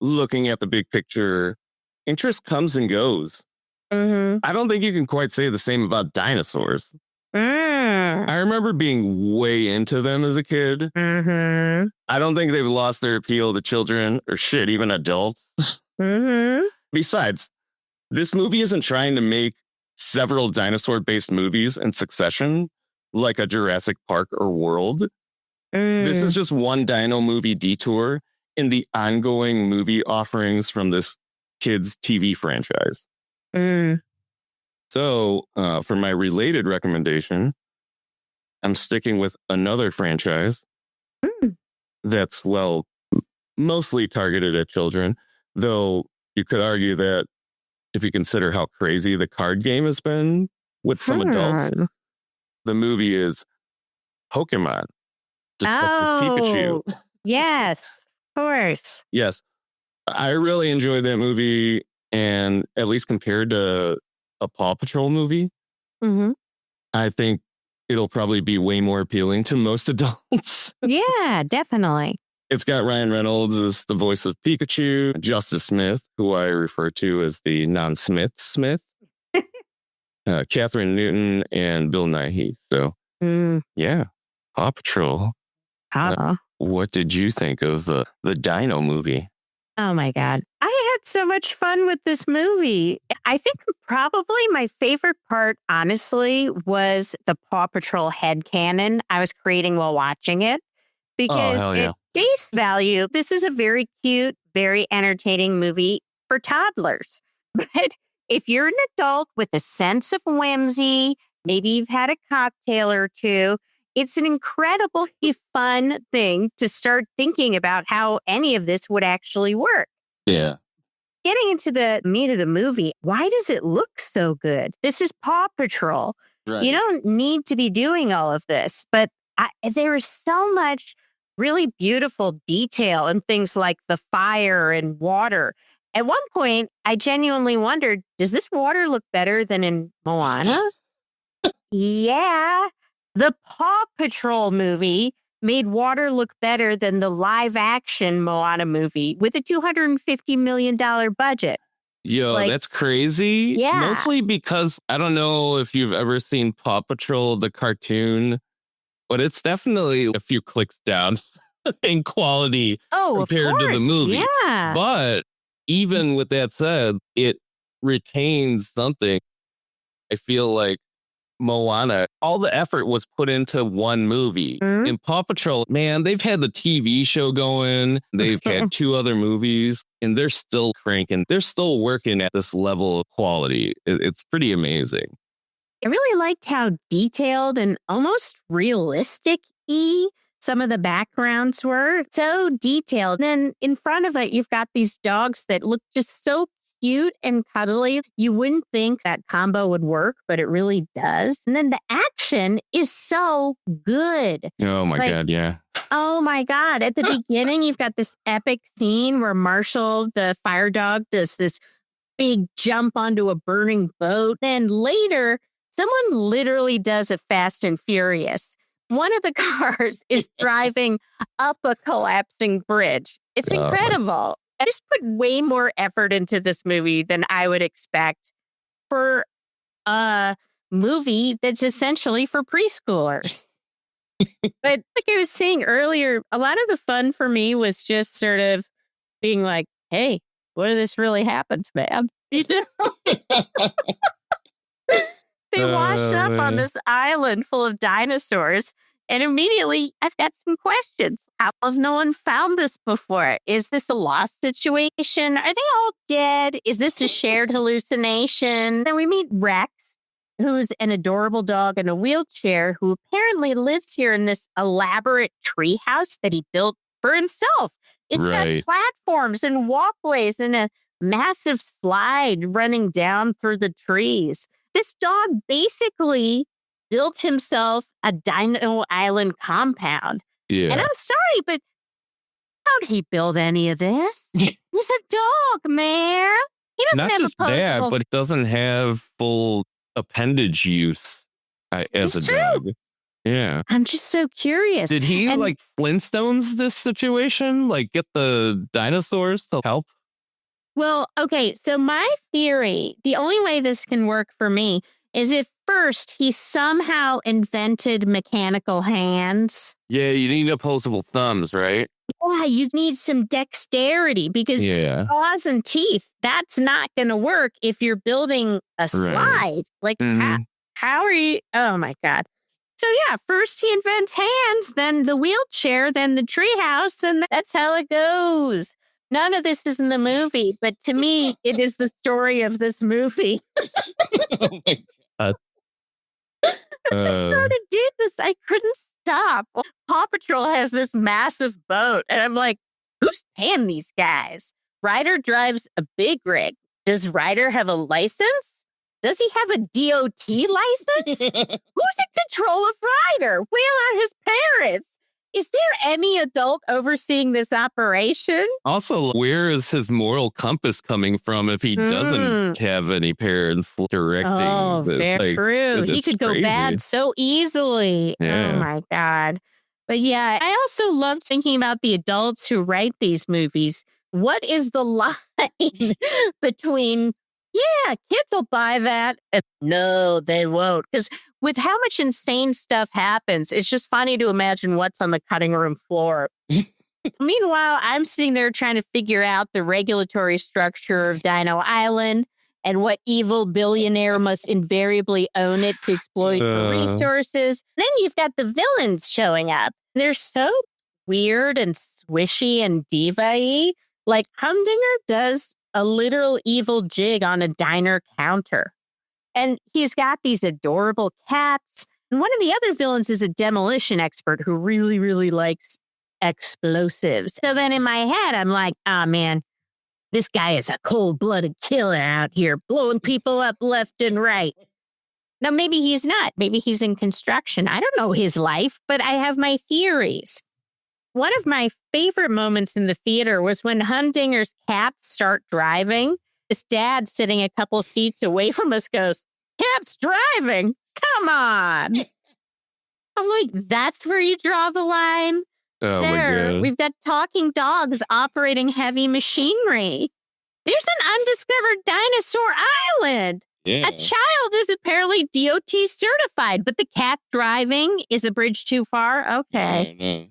Speaker 1: looking at the big picture, interest comes and goes. I don't think you can quite say the same about dinosaurs. I remember being way into them as a kid. I don't think they've lost their appeal to children or shit, even adults. Besides, this movie isn't trying to make several dinosaur-based movies in succession, like a Jurassic Park or World. This is just one dino movie detour in the ongoing movie offerings from this kids' TV franchise. So, for my related recommendation, I'm sticking with another franchise that's, well, mostly targeted at children, though you could argue that if you consider how crazy the card game has been with some adults, the movie is Pokemon. Pikachu.
Speaker 2: Yes, of course.
Speaker 1: Yes. I really enjoyed that movie, and at least compared to a Paw Patrol movie, I think it'll probably be way more appealing to most adults.
Speaker 2: Yeah, definitely.
Speaker 1: It's got Ryan Reynolds as the voice of Pikachu, Justice Smith, who I refer to as the non-Smith, Catherine Newton, and Bill Nighy. So, yeah, Paw Patrol. What did you think of the Dino movie?
Speaker 2: Oh my God. I had so much fun with this movie. I think probably my favorite part, honestly, was the Paw Patrol headcanon I was creating while watching it.
Speaker 1: Oh,
Speaker 2: Because
Speaker 1: hell
Speaker 2: at
Speaker 1: yeah.
Speaker 2: face value, this is a very cute, very entertaining movie for toddlers. But if you're an adult with a sense of whimsy, maybe you've had a cocktail or two, it's an incredibly fun thing to start thinking about how any of this would actually work.
Speaker 1: Yeah.
Speaker 2: Getting into the meat of the movie, why does it look so good? This is Paw Patrol.
Speaker 1: Right.
Speaker 2: You don't need to be doing all of this, but there is so much really beautiful detail and things like the fire and water. At one point, I genuinely wondered, does this water look better than in Moana? Yeah. The Paw Patrol movie made water look better than the live action Moana movie with a $250 million budget.
Speaker 1: Yo,
Speaker 2: Like,
Speaker 1: that's crazy.
Speaker 2: yeah.
Speaker 1: Mostly because I don't know if you've ever seen Paw Patrol, the cartoon, but it's definitely a few clicks down in quality compared to the movie.
Speaker 2: Yeah.
Speaker 1: But even with that said, it retains something. I feel like Moana, all the effort was put into one movie.
Speaker 2: Mhm.
Speaker 1: In Paw Patrol, man, they've had the TV show going, they've had 2 other movies, and they're still cranking. They're still working at this level of quality. It's pretty amazing.
Speaker 2: I really liked how detailed and almost realistic-y some of the backgrounds were. So detailed. And then in front of it, you've got these dogs that look just so cute and cuddly. You wouldn't think that combo would work, but it really does. And then the action is so good.
Speaker 1: Oh my
Speaker 2: Like,
Speaker 1: God, yeah.
Speaker 2: Oh my God. At the beginning, you've got this epic scene where Marshall, the fire dog, does this big jump onto a burning boat. Then later, someone literally does a Fast and Furious. One of the cars is driving up a collapsing bridge. It's
Speaker 1: Oh, my-
Speaker 2: incredible. I just put way more effort into this movie than I would expect for a movie that's essentially for preschoolers. But like I was saying earlier, a lot of the fun for me was just sort of being like, hey, what if this really happens, man? You know? They wash up on
Speaker 1: man.
Speaker 2: this island full of dinosaurs. And immediately I've got some questions. How has no one found this before? Is this a lost situation? Are they all dead? Is this a shared hallucination? Then we meet Rex, who's an adorable dog in a wheelchair who apparently lives here in this elaborate treehouse that he built for himself. It's
Speaker 1: Right.
Speaker 2: got platforms and walkways and a massive slide running down through the trees. This dog basically built himself a Dino Island compound. And
Speaker 1: Yeah.
Speaker 2: I'm sorry, but how'd he build any of this? He's a dog, man. He doesn't
Speaker 1: Not
Speaker 2: have
Speaker 1: just
Speaker 2: a
Speaker 1: that,
Speaker 2: posable.
Speaker 1: but it doesn't have full appendage use as
Speaker 2: It's
Speaker 1: a
Speaker 2: true.
Speaker 1: dog. Yeah.
Speaker 2: I'm just so curious.
Speaker 1: Did he
Speaker 2: And-
Speaker 1: like Flintstones this situation? Like get the dinosaurs to help?
Speaker 2: Well, okay. So my theory, the only way this can work for me is if first he somehow invented mechanical hands.
Speaker 1: Yeah, you need opposable thumbs, right?
Speaker 2: Yeah, you need some dexterity because
Speaker 1: Yeah.
Speaker 2: claws and teeth, that's not going to work if you're building a slide. Like,
Speaker 1: Mhm.
Speaker 2: how are you? Oh my God. So yeah, first he invents hands, then the wheelchair, then the treehouse, and that's how it goes. None of this is in the movie, but to me, it is the story of this movie.
Speaker 1: Oh my God.
Speaker 2: Once I started doing this, I couldn't stop. Paw Patrol has this massive boat, and I'm like, who's paying these guys? Ryder drives a big rig. Does Ryder have a license? Does he have a DOT license? Who's in control of Ryder? Where are his parents? Is there any adult overseeing this operation?
Speaker 1: Also, where is his moral compass coming from if he doesn't have any parents directing
Speaker 2: Oh,
Speaker 1: this?
Speaker 2: very
Speaker 1: Like,
Speaker 2: true. He
Speaker 1: it's
Speaker 2: could go
Speaker 1: crazy.
Speaker 2: bad so easily.
Speaker 1: Yeah.
Speaker 2: Oh my God. But yeah, I also love thinking about the adults who write these movies. What is the line between, yeah, kids will buy that, and no, they won't? Because with how much insane stuff happens, it's just funny to imagine what's on the cutting room floor. Meanwhile, I'm sitting there trying to figure out the regulatory structure of Dino Island and what evil billionaire must invariably own it to exploit for resources. Then you've got the villains showing up. They're so weird and swishy and diva-y. Like Humdinger does a literal evil jig on a diner counter. And he's got these adorable cats. And one of the other villains is a demolition expert who really, really likes explosives. So then in my head, I'm like, oh man, this guy is a cold-blooded killer out here, blowing people up left and right. Now, maybe he's not. Maybe he's in construction. I don't know his life, but I have my theories. One of my favorite moments in the theater was when Humdinger's cats start driving. His dad, sitting a couple seats away from us, goes, "Cat's driving? Come on." I'm like, that's where you draw the line?
Speaker 1: Oh
Speaker 2: Sir,
Speaker 1: my God.
Speaker 2: we've got talking dogs operating heavy machinery. There's an undiscovered dinosaur island.
Speaker 1: Yeah.
Speaker 2: A child is apparently DOT certified, but the cat driving is a bridge too far? Okay.
Speaker 1: No.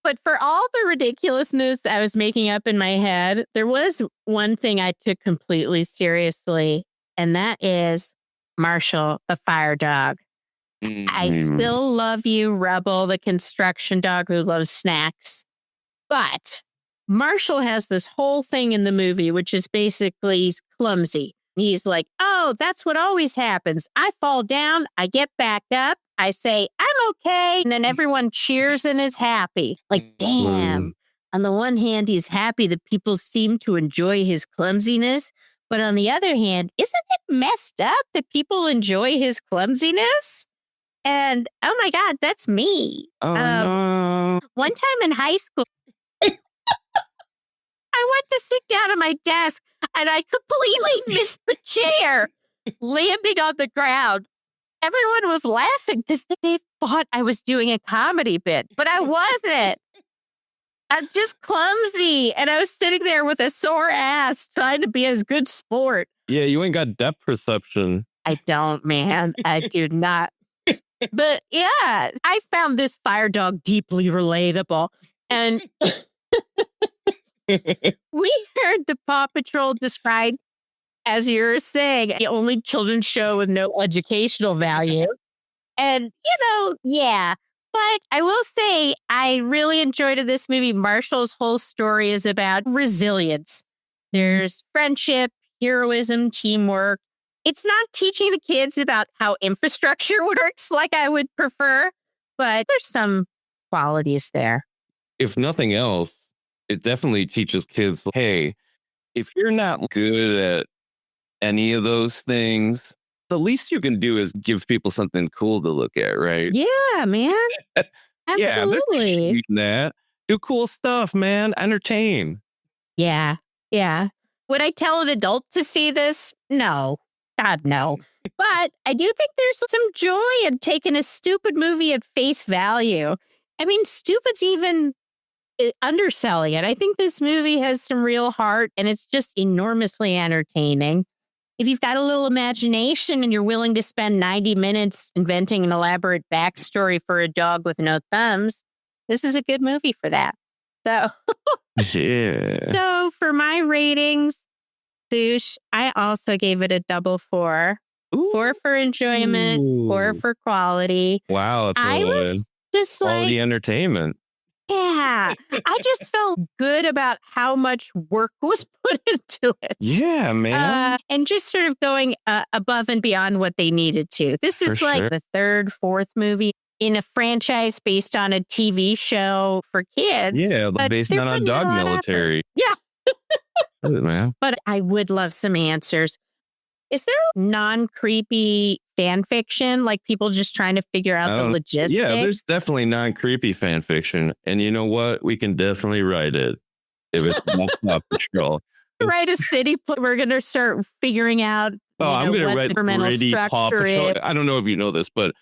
Speaker 2: But for all the ridiculousness I was making up in my head, there was one thing I took completely seriously, and that is Marshall, the fire dog. I still love you, Rebel, the construction dog who loves snacks. But Marshall has this whole thing in the movie, which is basically he's clumsy. He's like, oh, that's what always happens. I fall down, I get back up, I say, I'm okay. And then everyone cheers and is happy. Like, damn. On the one hand, he's happy that people seem to enjoy his clumsiness. But on the other hand, isn't it messed up that people enjoy his clumsiness? And oh my God, that's me.
Speaker 1: Oh, no.
Speaker 2: One time in high school, I went to sit down at my desk and I completely missed the chair landing on the ground. Everyone was laughing because they thought I was doing a comedy bit, but I wasn't. I'm just clumsy. And I was sitting there with a sore ass trying to be a good sport.
Speaker 1: Yeah, you ain't got depth perception.
Speaker 2: I don't, man. I do not. But yeah, I found this fire dog deeply relatable. And we heard the Paw Patrol described, as you were saying, the only children's show with no educational value. And, yeah. But I will say, I really enjoyed this movie. Marshall's whole story is about resilience. There's friendship, heroism, teamwork. It's not teaching the kids about how infrastructure works like I would prefer, but there's some qualities there.
Speaker 1: If nothing else, it definitely teaches kids, hey, if you're not good at any of those things, the least you can do is give people something cool to look at, right?
Speaker 2: Yeah, man. Absolutely.
Speaker 1: Yeah, that. Do cool stuff, man. Entertain.
Speaker 2: Yeah. Would I tell an adult to see this? No. God, no. But I do think there's some joy in taking a stupid movie at face value. I mean, stupid's even underselling it. I think this movie has some real heart and it's just enormously entertaining. If you've got a little imagination and you're willing to spend 90 minutes inventing an elaborate backstory for a dog with no thumbs, this is a good movie for that. So,
Speaker 1: yeah.
Speaker 2: So for my ratings, Sush, I also gave it a double 4. Ooh. 4 for enjoyment, 4 for quality.
Speaker 1: Wow,
Speaker 2: I was just
Speaker 1: quality entertainment.
Speaker 2: Yeah, I just felt good about how much work was put into it.
Speaker 1: Yeah, man.
Speaker 2: And just sort of going above and beyond what they needed to. This is the third, fourth movie in a franchise based on a TV show for kids.
Speaker 1: Yeah, based on a dog military.
Speaker 2: Yeah.
Speaker 1: Man.
Speaker 2: But I would love some answers. Is there non-creepy fan fiction, like people just trying to figure out the logistics?
Speaker 1: Yeah, there's definitely non-creepy fan fiction. And you know what? We can definitely write it if it's Paw Patrol.
Speaker 2: Write a city. We're going to start figuring out
Speaker 1: I'm going to write gritty Paw Patrol. I don't know if you know this, but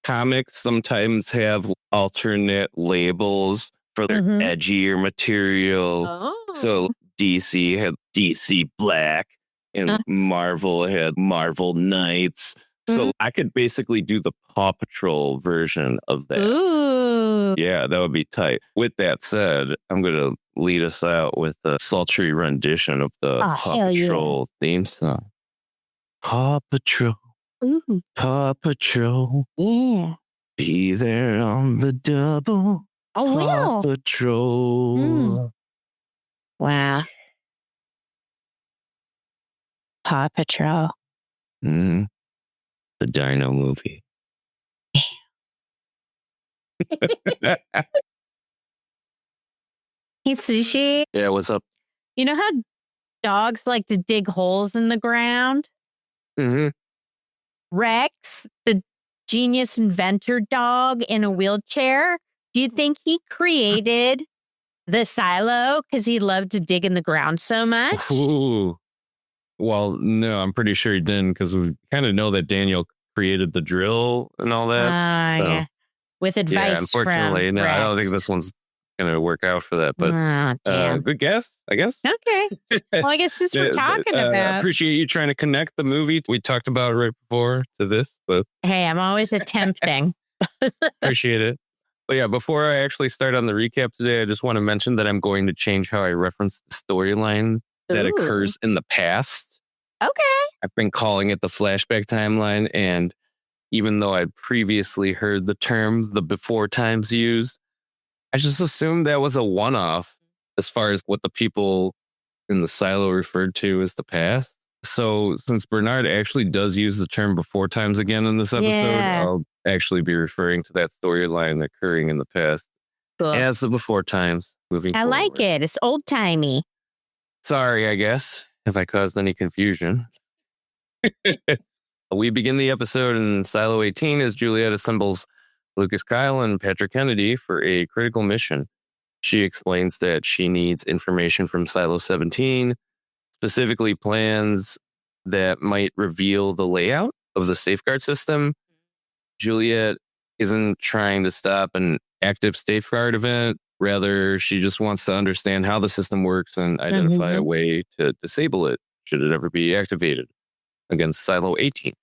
Speaker 1: comics sometimes have alternate labels for their edgier material.
Speaker 2: Oh.
Speaker 1: So DC had DC Black. And Marvel had Marvel Knights. So I could basically do the Paw Patrol version of that.
Speaker 2: Ooh.
Speaker 1: Yeah, that would be tight. With that said, I'm going to lead us out with a sultry rendition of the Paw Patrol theme song. Paw Patrol.
Speaker 2: Ooh.
Speaker 1: Paw Patrol.
Speaker 2: Yeah.
Speaker 1: Be there on the double. Paw Patrol.
Speaker 2: Wow. Paw Patrol.
Speaker 1: The Dino movie.
Speaker 2: Hey, Sushi.
Speaker 1: Yeah, what's up?
Speaker 2: You know how dogs like to dig holes in the ground?
Speaker 1: Mm-hmm.
Speaker 2: Rex, the genius inventor dog in a wheelchair, do you think he created the silo because he loved to dig in the ground so much?
Speaker 1: Ooh. Well, no, I'm pretty sure he didn't, because we kind of know that Daniel created the drill and all that.
Speaker 2: Yeah. With advice
Speaker 1: unfortunately,
Speaker 2: from
Speaker 1: no,
Speaker 2: Rex.
Speaker 1: I don't think this one's going to work out for that. But
Speaker 2: damn.
Speaker 1: good guess, I guess.
Speaker 2: Okay. Well, I guess since we're talking about...
Speaker 1: Appreciate you trying to connect the movie we talked about right before to this. But
Speaker 2: hey, I'm always attempting.
Speaker 1: Appreciate it. But yeah, before I actually start on the recap today, I just want to mention that I'm going to change how I reference the storyline that occurs in the past.
Speaker 2: Okay.
Speaker 1: I've been calling it the flashback timeline, and even though I'd previously heard the term the before times used, I just assumed that was a one-off as far as what the people in the silo referred to as the past. So since Bernard actually does use the term before times again in this episode, I'll actually be referring to that storyline occurring in the past as the before times moving forward.
Speaker 2: I like it. It's old-timey.
Speaker 1: Sorry, I guess, if I caused any confusion. We begin the episode in Silo 18 as Juliet assembles Lucas Kyle and Patrick Kennedy for a critical mission. She explains that she needs information from Silo 17, specifically plans that might reveal the layout of the safeguard system. Juliet isn't trying to stop an active safeguard event. Rather, she just wants to understand how the system works and identify a way to disable it should it ever be activated against Silo 18.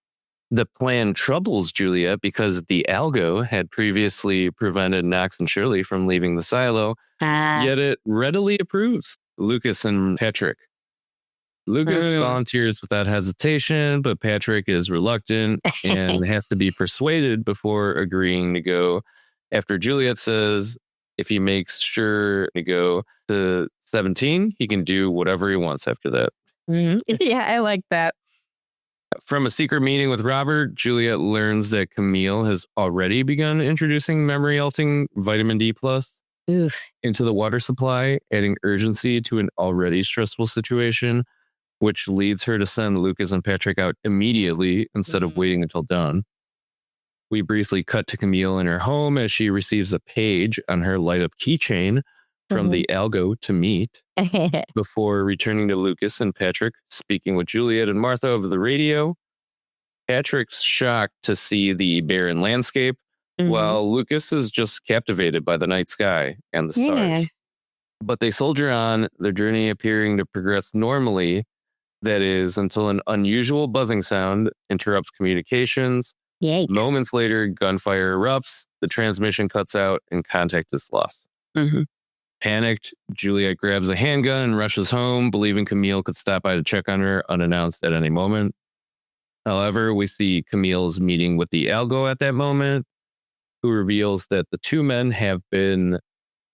Speaker 1: The plan troubles Juliet because the algo had previously prevented Knox and Shirley from leaving the silo, yet it readily approves Lucas and Patrick. Lucas volunteers without hesitation, but Patrick is reluctant and has to be persuaded before agreeing to go. After Juliet says if he makes sure to go to 17, he can do whatever he wants after that.
Speaker 2: Yeah, I like that.
Speaker 1: From a secret meeting with Robert, Juliet learns that Camille has already begun introducing memory-altering vitamin D+ into the water supply, adding urgency to an already stressful situation, which leads her to send Lucas and Patrick out immediately instead of waiting until dawn. We briefly cut to Camille in her home as she receives a page on her light-up keychain from the algo to meet before returning to Lucas and Patrick, speaking with Juliet and Martha over the radio. Patrick's shocked to see the barren landscape, while Lucas is just captivated by the night sky and the stars. But they soldier on, their journey appearing to progress normally, that is, until an unusual buzzing sound interrupts communications.
Speaker 2: Yikes.
Speaker 1: Moments later, gunfire erupts, the transmission cuts out, and contact is lost. Panicked, Juliet grabs a handgun and rushes home, believing Camille could stop by to check on her unannounced at any moment. However, we see Camille's meeting with the algo at that moment, who reveals that the two men have been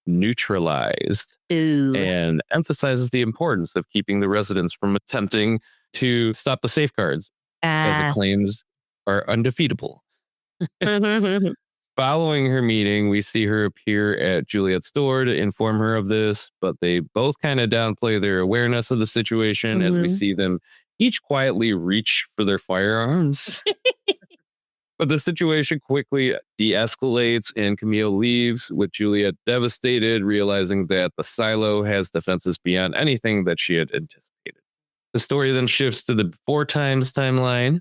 Speaker 1: neutralized and emphasizes the importance of keeping the residents from attempting to stop the safeguards, as the claims are undefeatable. Following her meeting, we see her appear at Juliet's door to inform her of this, but they both kind of downplay their awareness of the situation as we see them each quietly reach for their firearms. But the situation quickly de-escalates and Camille leaves, with Juliet devastated, realizing that the silo has defenses beyond anything that she had anticipated. The story then shifts to the before times timeline.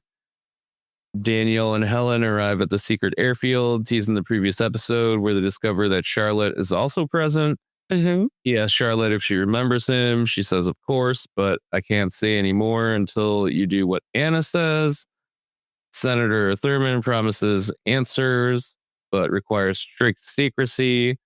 Speaker 1: Daniel and Helen arrive at the secret airfield, teasing the previous episode, where they discover that Charlotte is also present. He asks Charlotte if she remembers him. She says, of course, but I can't say any more until you do what Anna says. Senator Thurman promises answers. but requires strict secrecy.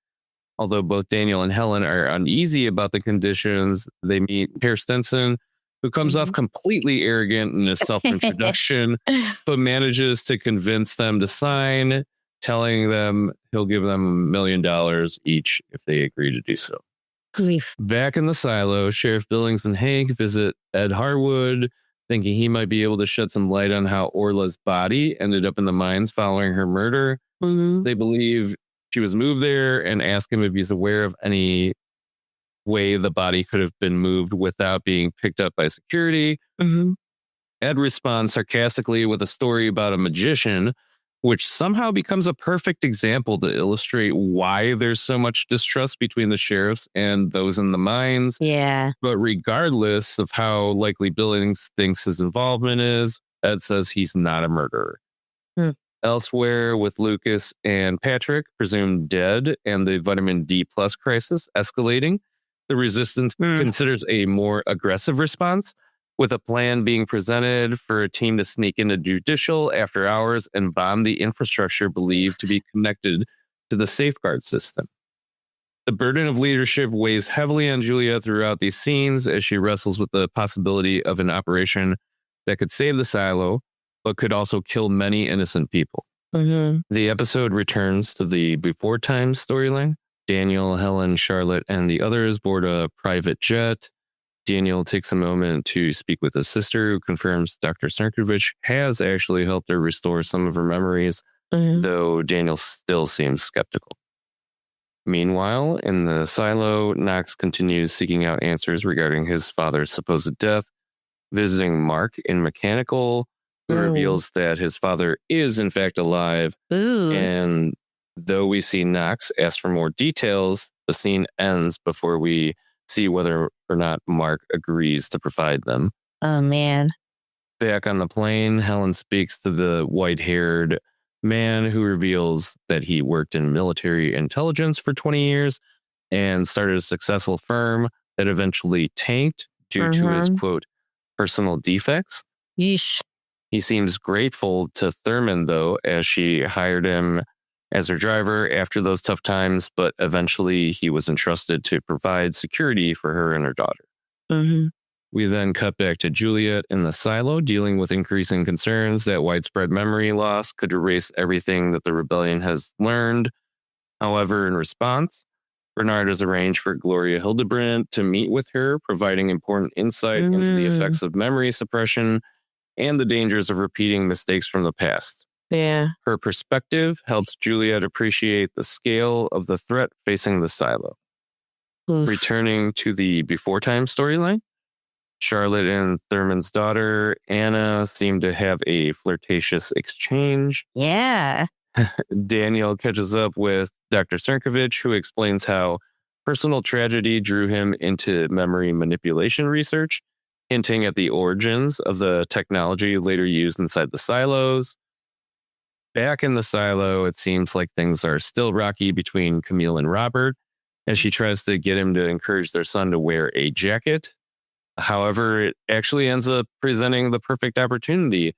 Speaker 1: Although both Daniel and Helen are uneasy about the conditions, they meet Herr Stenson, who comes off completely arrogant in his self-introduction, but manages to convince them to sign, telling them he'll give them $1 million each if they agree to do so. Back in the silo, Sheriff Billings and Hank visit Ed Harwood, thinking he might be able to shed some light on how Orla's body ended up in the mines following her murder. They believe she was moved there and ask him if he's aware of any way the body could have been moved without being picked up by security. Ed responds sarcastically with a story about a magician, which somehow becomes a perfect example to illustrate why there's so much distrust between the sheriffs and those in the mines.
Speaker 3: Yeah.
Speaker 1: But regardless of how likely Billings thinks his involvement is, Ed says he's not a murderer. Elsewhere, with Lucas and Patrick presumed dead and the vitamin D plus crisis escalating, the resistance considers a more aggressive response, with a plan being presented for a team to sneak into Judicial after hours and bomb the infrastructure believed to be connected to the safeguard system. The burden of leadership weighs heavily on Julia throughout these scenes as she wrestles with the possibility of an operation that could save the silo, but could also kill many innocent people. The episode returns to the before time storyline. Daniel, Helen, Charlotte, and the others board a private jet. Daniel takes a moment to speak with his sister, who confirms Dr. Snarkovich has actually helped her restore some of her memories, though Daniel still seems skeptical. Meanwhile, in the silo, Knox continues seeking out answers regarding his father's supposed death, visiting Mark in Mechanical, who reveals that his father is in fact alive. And though we see Knox ask for more details, the scene ends before we see whether or not Mark agrees to provide them.
Speaker 3: Oh, man.
Speaker 1: Back on the plane, Helen speaks to the white-haired man who reveals that he worked in military intelligence for 20 years and started a successful firm that eventually tanked due to his, quote, personal defects.
Speaker 3: Yeesh.
Speaker 1: He seems grateful to Thurman, though, as she hired him as her driver after those tough times, but eventually he was entrusted to provide security for her and her daughter. We then cut back to Juliet in the silo, dealing with increasing concerns that widespread memory loss could erase everything that the rebellion has learned. However, in response, Bernard has arranged for Gloria Hildebrandt to meet with her, providing important insight into the effects of memory suppression and the dangers of repeating mistakes from the past.
Speaker 3: Yeah.
Speaker 1: Her perspective helps Juliet appreciate the scale of the threat facing the silo. Returning to the before time storyline, Charlotte and Thurman's daughter, Anna, seem to have a flirtatious exchange.
Speaker 3: Yeah.
Speaker 1: Daniel catches up with Dr. Snarkovich, who explains how personal tragedy drew him into memory manipulation research, hinting at the origins of the technology later used inside the silos. Back in the silo, it seems like things are still rocky between Camille and Robert, as she tries to get him to encourage their son to wear a jacket. However, it actually ends up presenting the perfect opportunity,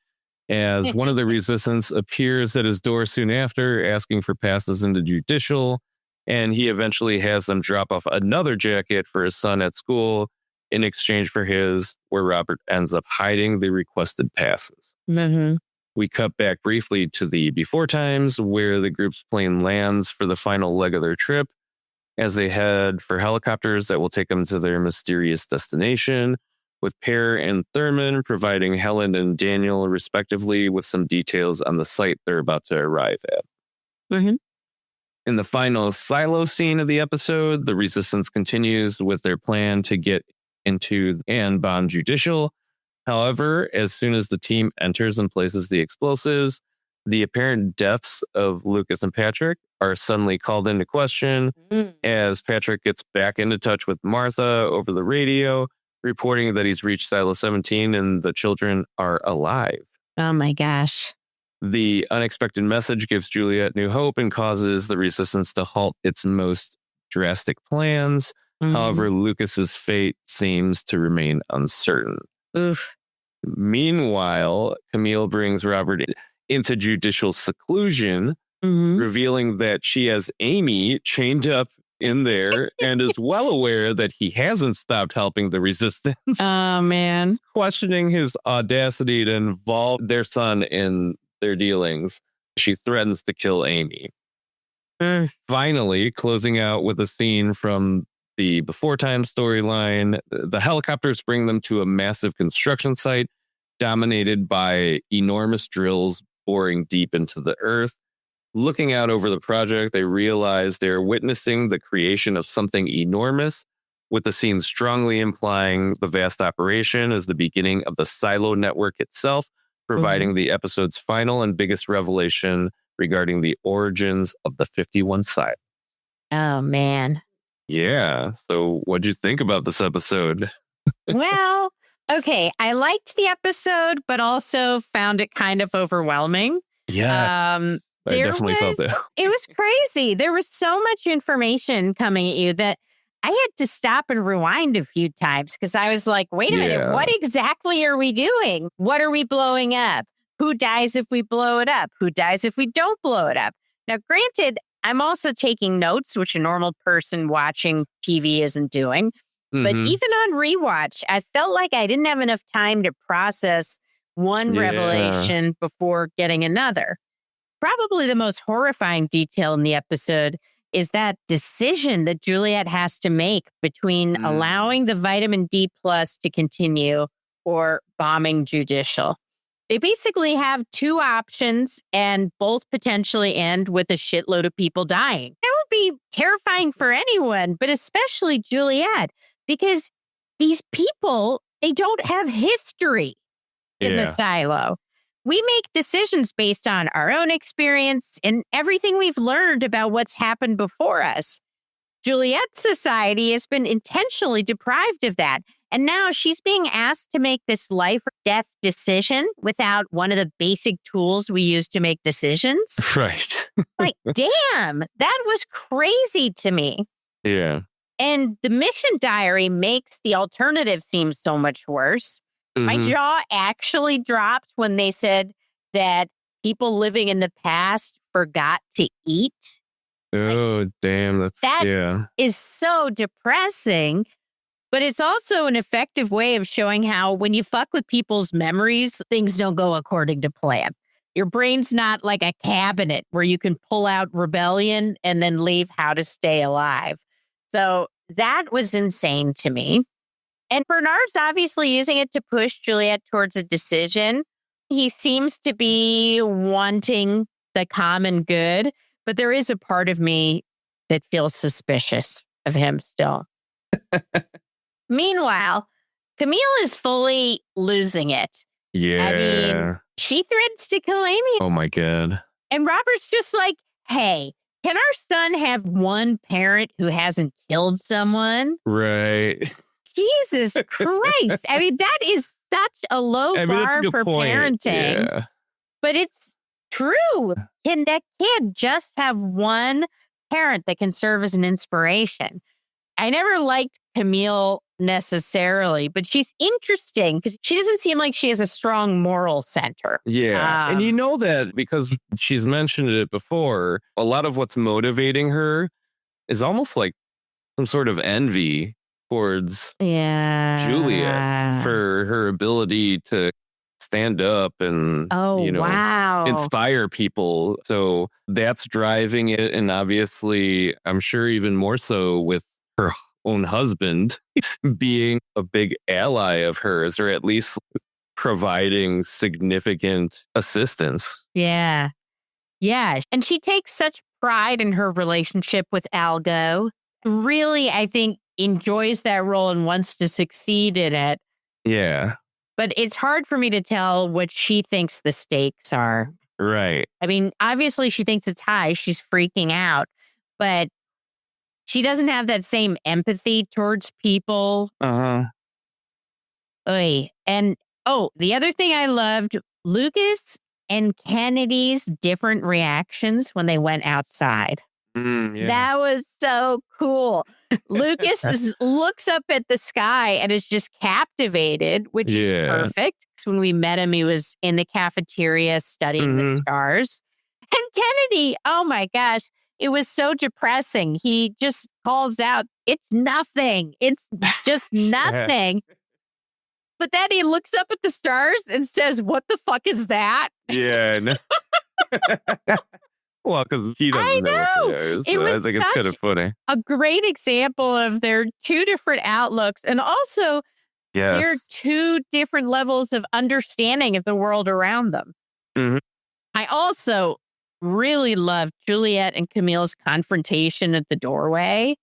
Speaker 1: as one of the resistance appears at his door soon after, asking for passes into Judicial, and he eventually has them drop off another jacket for his son at school in exchange for his, where Robert ends up hiding the requested passes. We cut back briefly to the before times, where the group's plane lands for the final leg of their trip, as they head for helicopters that will take them to their mysterious destination, with Pear and Thurman providing Helen and Daniel respectively with some details on the site they're about to arrive at. In the final silo scene of the episode, the resistance continues with their plan to get into and bomb Judicial. However, as soon as the team enters and places the explosives, the apparent deaths of Lucas and Patrick are suddenly called into question as Patrick gets back into touch with Martha over the radio, reporting that he's reached Silo 17 and the children are alive.
Speaker 3: Oh my gosh.
Speaker 1: The unexpected message gives Juliet new hope and causes the resistance to halt its most drastic plans. However, Lucas's fate seems to remain uncertain. Meanwhile, Camille brings Robert into judicial seclusion, revealing that she has Amy chained up in there and is well aware that he hasn't stopped helping the resistance.
Speaker 3: Oh, man.
Speaker 1: Questioning his audacity to involve their son in their dealings, she threatens to kill Amy. Finally, closing out with a scene from the Before Time storyline, the helicopters bring them to a massive construction site dominated by enormous drills boring deep into the earth. Looking out over the project, they realize they're witnessing the creation of something enormous, with the scene strongly implying the vast operation as the beginning of the silo network itself, providing the episode's final and biggest revelation regarding the origins of the 51 silos.
Speaker 2: Oh, man.
Speaker 1: Yeah. So what'd you think about this episode?
Speaker 2: Well, okay. I liked the episode, but also found it kind of overwhelming.
Speaker 1: Yeah. I definitely felt that.
Speaker 2: It was crazy. There was so much information coming at you that I had to stop and rewind a few times because I was like, wait a minute, what exactly are we doing? What are we blowing up? Who dies if we blow it up? Who dies if we don't blow it up? Now, granted, I'm also taking notes, which a normal person watching TV isn't doing. But even on rewatch, I felt like I didn't have enough time to process one revelation before getting another. Probably the most horrifying detail in the episode is that decision that Juliet has to make between allowing the vitamin D plus to continue or bombing Judicial. They basically have two options and both potentially end with a shitload of people dying. That would be terrifying for anyone, but especially Juliet, because these people, they don't have history in the silo. We make decisions based on our own experience and everything we've learned about what's happened before us. Juliet's society has been intentionally deprived of that. And now she's being asked to make this life or death decision without one of the basic tools we use to make decisions.
Speaker 1: Right.
Speaker 2: Like, damn, that was crazy to me.
Speaker 1: Yeah.
Speaker 2: And the mission diary makes the alternative seem so much worse. My jaw actually dropped when they said that people living in the past forgot to eat.
Speaker 1: Oh, damn.
Speaker 2: That is so depressing. But it's also an effective way of showing how when you fuck with people's memories, things don't go according to plan. Your brain's not like a cabinet where you can pull out rebellion and then leave how to stay alive. So that was insane to me. And Bernard's obviously using it to push Juliet towards a decision. He seems to be wanting the common good, but there is a part of me that feels suspicious of him still. Meanwhile, Camille is fully losing it.
Speaker 1: Yeah.
Speaker 2: I mean, she threatens to kill Amy.
Speaker 1: Oh, my God.
Speaker 2: And Robert's just like, hey, can our son have one parent who hasn't killed someone?
Speaker 1: Right.
Speaker 2: Jesus Christ. I mean, that is such a low bar for parenting.
Speaker 1: Yeah.
Speaker 2: But it's true. Can that kid just have one parent that can serve as an inspiration? I never liked Camille necessarily, but she's interesting because she doesn't seem like she has a strong moral center.
Speaker 1: Yeah. And you know that because she's mentioned it before, a lot of what's motivating her is almost like some sort of envy towards Juliet for her ability to stand up and, inspire people. So that's driving it. And obviously, I'm sure even more so with her own husband being a big ally of hers, or at least providing significant assistance.
Speaker 2: Yeah. Yeah. And she takes such pride in her relationship with Algo. Really, I think, enjoys that role and wants to succeed in it.
Speaker 1: Yeah.
Speaker 2: But it's hard for me to tell what she thinks the stakes are.
Speaker 1: Right.
Speaker 2: I mean, obviously she thinks it's high. She's freaking out. But she doesn't have that same empathy towards people.
Speaker 1: Uh-huh.
Speaker 2: Oy. And, the other thing I loved, Lucas and Kennedy's different reactions when they went outside. That was so cool. Lucas looks up at the sky and is just captivated, which is perfect. Because when we met him, he was in the cafeteria studying the stars. And Kennedy, oh my gosh, it was so depressing. He just calls out, it's nothing. It's just nothing. But then he looks up at the stars and says, what the fuck is that?
Speaker 1: Yeah. No. Well, because he doesn't know what they are. So I think it's kind of funny.
Speaker 2: A great example of their two different outlooks. And also, there are two different levels of understanding of the world around them.
Speaker 1: Mm-hmm.
Speaker 2: I also really loved Juliet and Camille's confrontation at the doorway.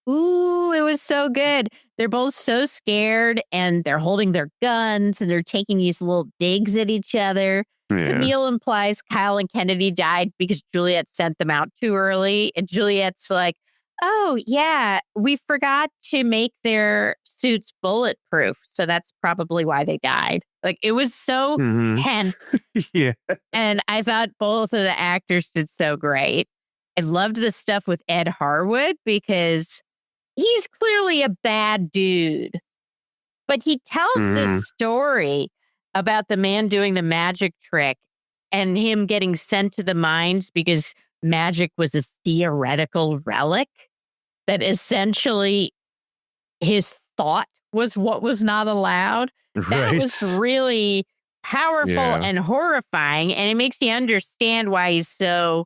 Speaker 2: Ooh, it was so good. They're both so scared and they're holding their guns and they're taking these little digs at each other. Yeah. Camille implies Kyle and Kennedy died because Juliet sent them out too early. And Juliet's like, oh, yeah, we forgot to make their suits bulletproof. So that's probably why they died. Like, it was so tense.
Speaker 1: Yeah.
Speaker 2: And I thought both of the actors did so great. I loved the stuff with Ed Harwood because he's clearly a bad dude. But he tells this story about the man doing the magic trick and him getting sent to the mines because magic was a theoretical relic that essentially his thought was what was not allowed. That was really powerful and horrifying. And it makes you understand why he's so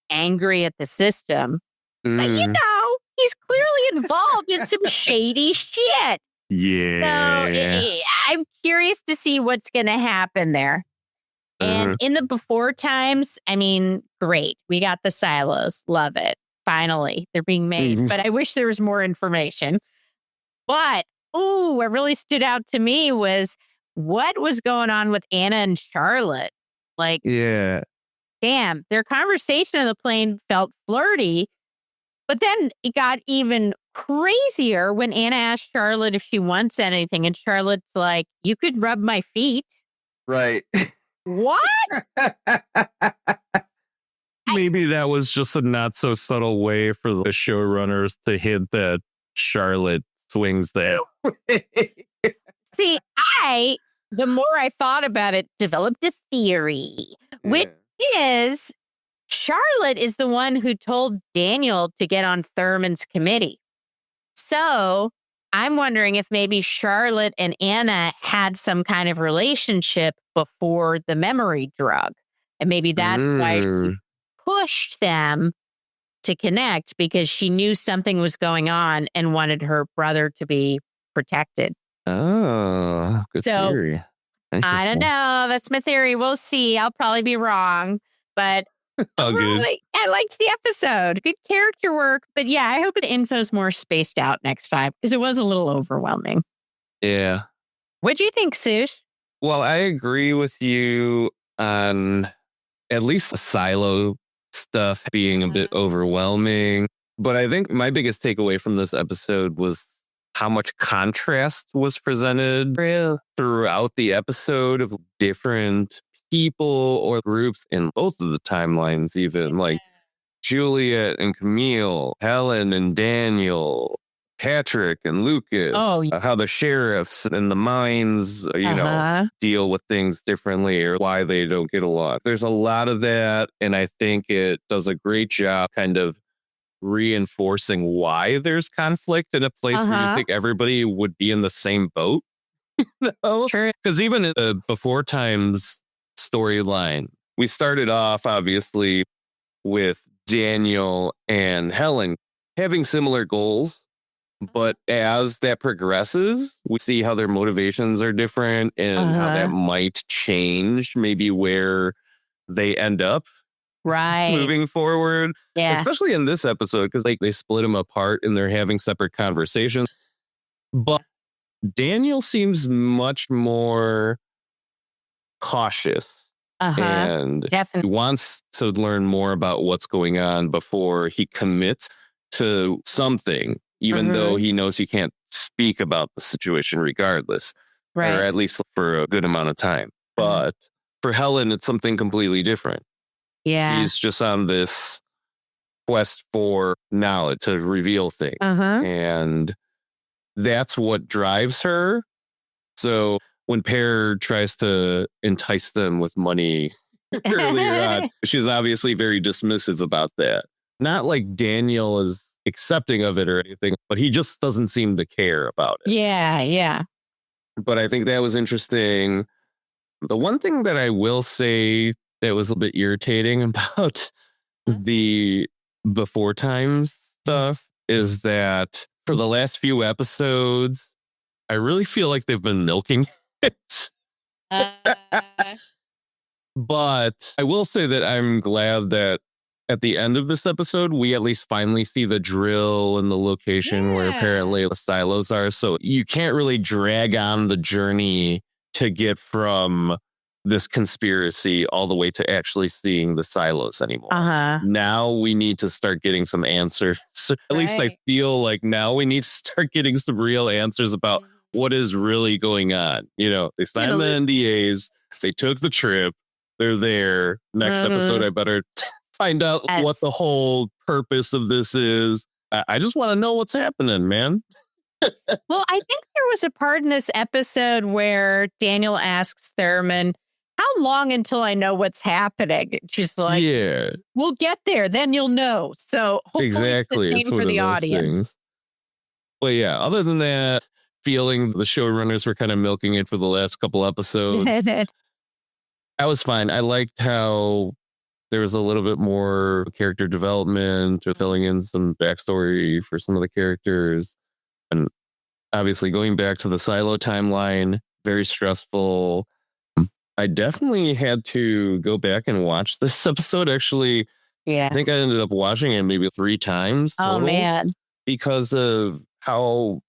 Speaker 2: angry at the system. But you know, he's clearly involved in some shady shit.
Speaker 1: Yeah.
Speaker 2: So I'm curious to see what's going to happen there. And in the before times, I mean, great. We got the silos. Love it. Finally, they're being made. But I wish there was more information. But, what really stood out to me was what was going on with Anna and Charlotte. Like, damn, their conversation on the plane felt flirty. But then it got even crazier when Anna asked Charlotte if she wants anything. And Charlotte's like, you could rub my feet.
Speaker 1: Right.
Speaker 2: What?
Speaker 1: Maybe that was just a not so subtle way for the showrunners to hint that Charlotte swings that way.
Speaker 2: See, the more I thought about it, developed a theory, which is Charlotte is the one who told Daniel to get on Thurman's committee. So I'm wondering if maybe Charlotte and Anna had some kind of relationship before the memory drug. And maybe that's why she pushed them to connect, because she knew something was going on and wanted her brother to be protected.
Speaker 1: Oh, good theory.
Speaker 2: I don't know. That's my theory. We'll see. I'll probably be wrong, but I liked the episode. Good character work. But yeah, I hope the info's more spaced out next time because it was a little overwhelming.
Speaker 1: Yeah.
Speaker 2: What'd you think, Sush?
Speaker 1: Well, I agree with you on at least the silo stuff being a bit overwhelming. But I think my biggest takeaway from this episode was how much contrast was presented throughout the episode of different people or groups in both of the timelines, even like Juliet and Camille, Helen and Daniel, Patrick and Lucas, how the sheriffs and the mines, deal with things differently or why they don't get along. There's a lot of that. And I think it does a great job kind of reinforcing why there's conflict in a place where you think everybody would be in the same boat. Because even in the before times storyline, we started off obviously with Daniel and Helen having similar goals. But as that progresses, we see how their motivations are different and how that might change maybe where they end up moving forward. Yeah. Especially in this episode, because they split them apart and they're having separate conversations. But Daniel seems much more cautious and definitely wants to learn more about what's going on before he commits to something. Even though he knows he can't speak about the situation regardless, or at least for a good amount of time. But for Helen, it's something completely different. Yeah. She's just on this quest for knowledge to reveal things. And that's what drives her. So when Pear tries to entice them with money earlier on. She's obviously very dismissive about that. Not like Daniel is accepting of it or anything, but he just doesn't seem to care about it.
Speaker 3: Yeah.
Speaker 1: But I think that was interesting. The one thing that I will say that was a bit irritating about the before times stuff is that for the last few episodes, I really feel like they've been milking it. But I will say that I'm glad that at the end of this episode, we at least finally see the drill and the location where apparently the silos are. So you can't really drag on the journey to get from this conspiracy all the way to actually seeing the silos anymore. Now we need to start getting some answers. At least I feel like now we need to start getting some real answers about what is really going on. You know, they signed the NDAs, they took the trip, they're there. Next episode, I better find out what the whole purpose of this is. I just want to know what's happening, man.
Speaker 3: Well, I think there was a part in this episode where Daniel asks Thurman, how long until I know what's happening? She's like, we'll get there, then you'll know. So hopefully it's the same for the audience.
Speaker 1: Things. But yeah, other than that, feeling the showrunners were kind of milking it for the last couple episodes. I was fine. I liked how there was a little bit more character development or filling in some backstory for some of the characters. And obviously going back to the silo timeline, very stressful. I definitely had to go back and watch this episode. Actually, I think I ended up watching it maybe 3 times.
Speaker 3: Oh, man.
Speaker 1: Because of how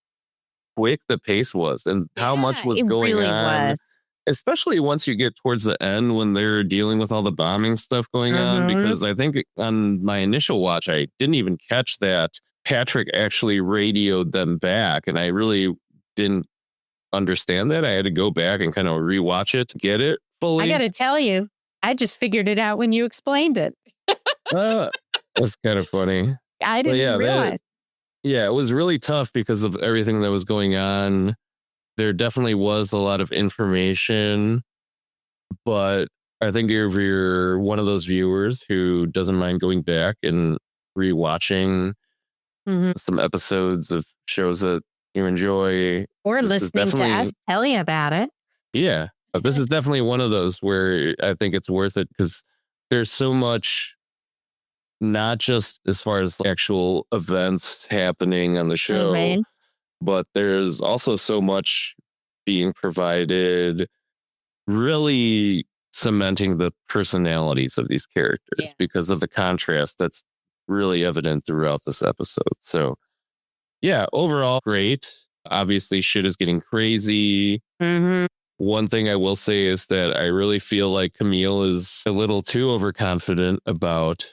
Speaker 1: quick the pace was and how much was going on. Especially once you get towards the end when they're dealing with all the bombing stuff going on. Because I think on my initial watch, I didn't even catch that Patrick actually radioed them back. And I really didn't understand that. I had to go back and kind of rewatch it to get it fully.
Speaker 3: I got to tell you, I just figured it out when you explained it.
Speaker 1: That's kind of funny.
Speaker 3: I didn't realize.
Speaker 1: It was really tough because of everything that was going on. There definitely was a lot of information, but I think if you're one of those viewers who doesn't mind going back and rewatching some episodes of shows that you enjoy,
Speaker 3: or listening to us tell you about it.
Speaker 1: Yeah, this is definitely one of those where I think it's worth it because there's so much, not just as far as actual events happening on the show, but there's also so much being provided, really cementing the personalities of these characters because of the contrast that's really evident throughout this episode. So yeah, overall, great. Obviously, shit is getting crazy. One thing I will say is that I really feel like Camille is a little too overconfident about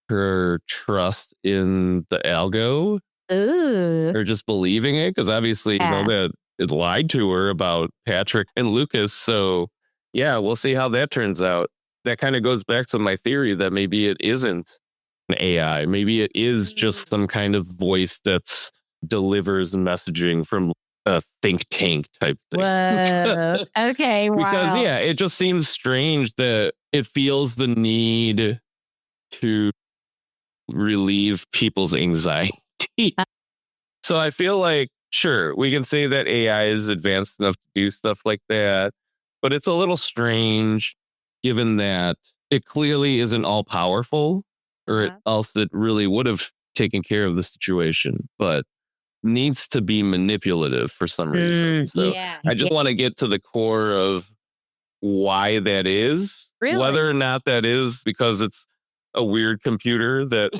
Speaker 1: her trust in the algo. Or just believing it, because obviously, you know, that it lied to her about Patrick and Lucas. So yeah, we'll see how that turns out. That kind of goes back to my theory that maybe it isn't an AI. Maybe it is just some kind of voice that's delivers messaging from a think tank type thing.
Speaker 3: Whoa. Okay, wow.
Speaker 1: Because it just seems strange that it feels the need to relieve people's anxiety. So I feel like, sure, we can say that AI is advanced enough to do stuff like that, but it's a little strange given that it clearly isn't all powerful, or else it really would have taken care of the situation, but needs to be manipulative for some reason. So I just want to get to the core of why that is, whether or not that is because it's a weird computer that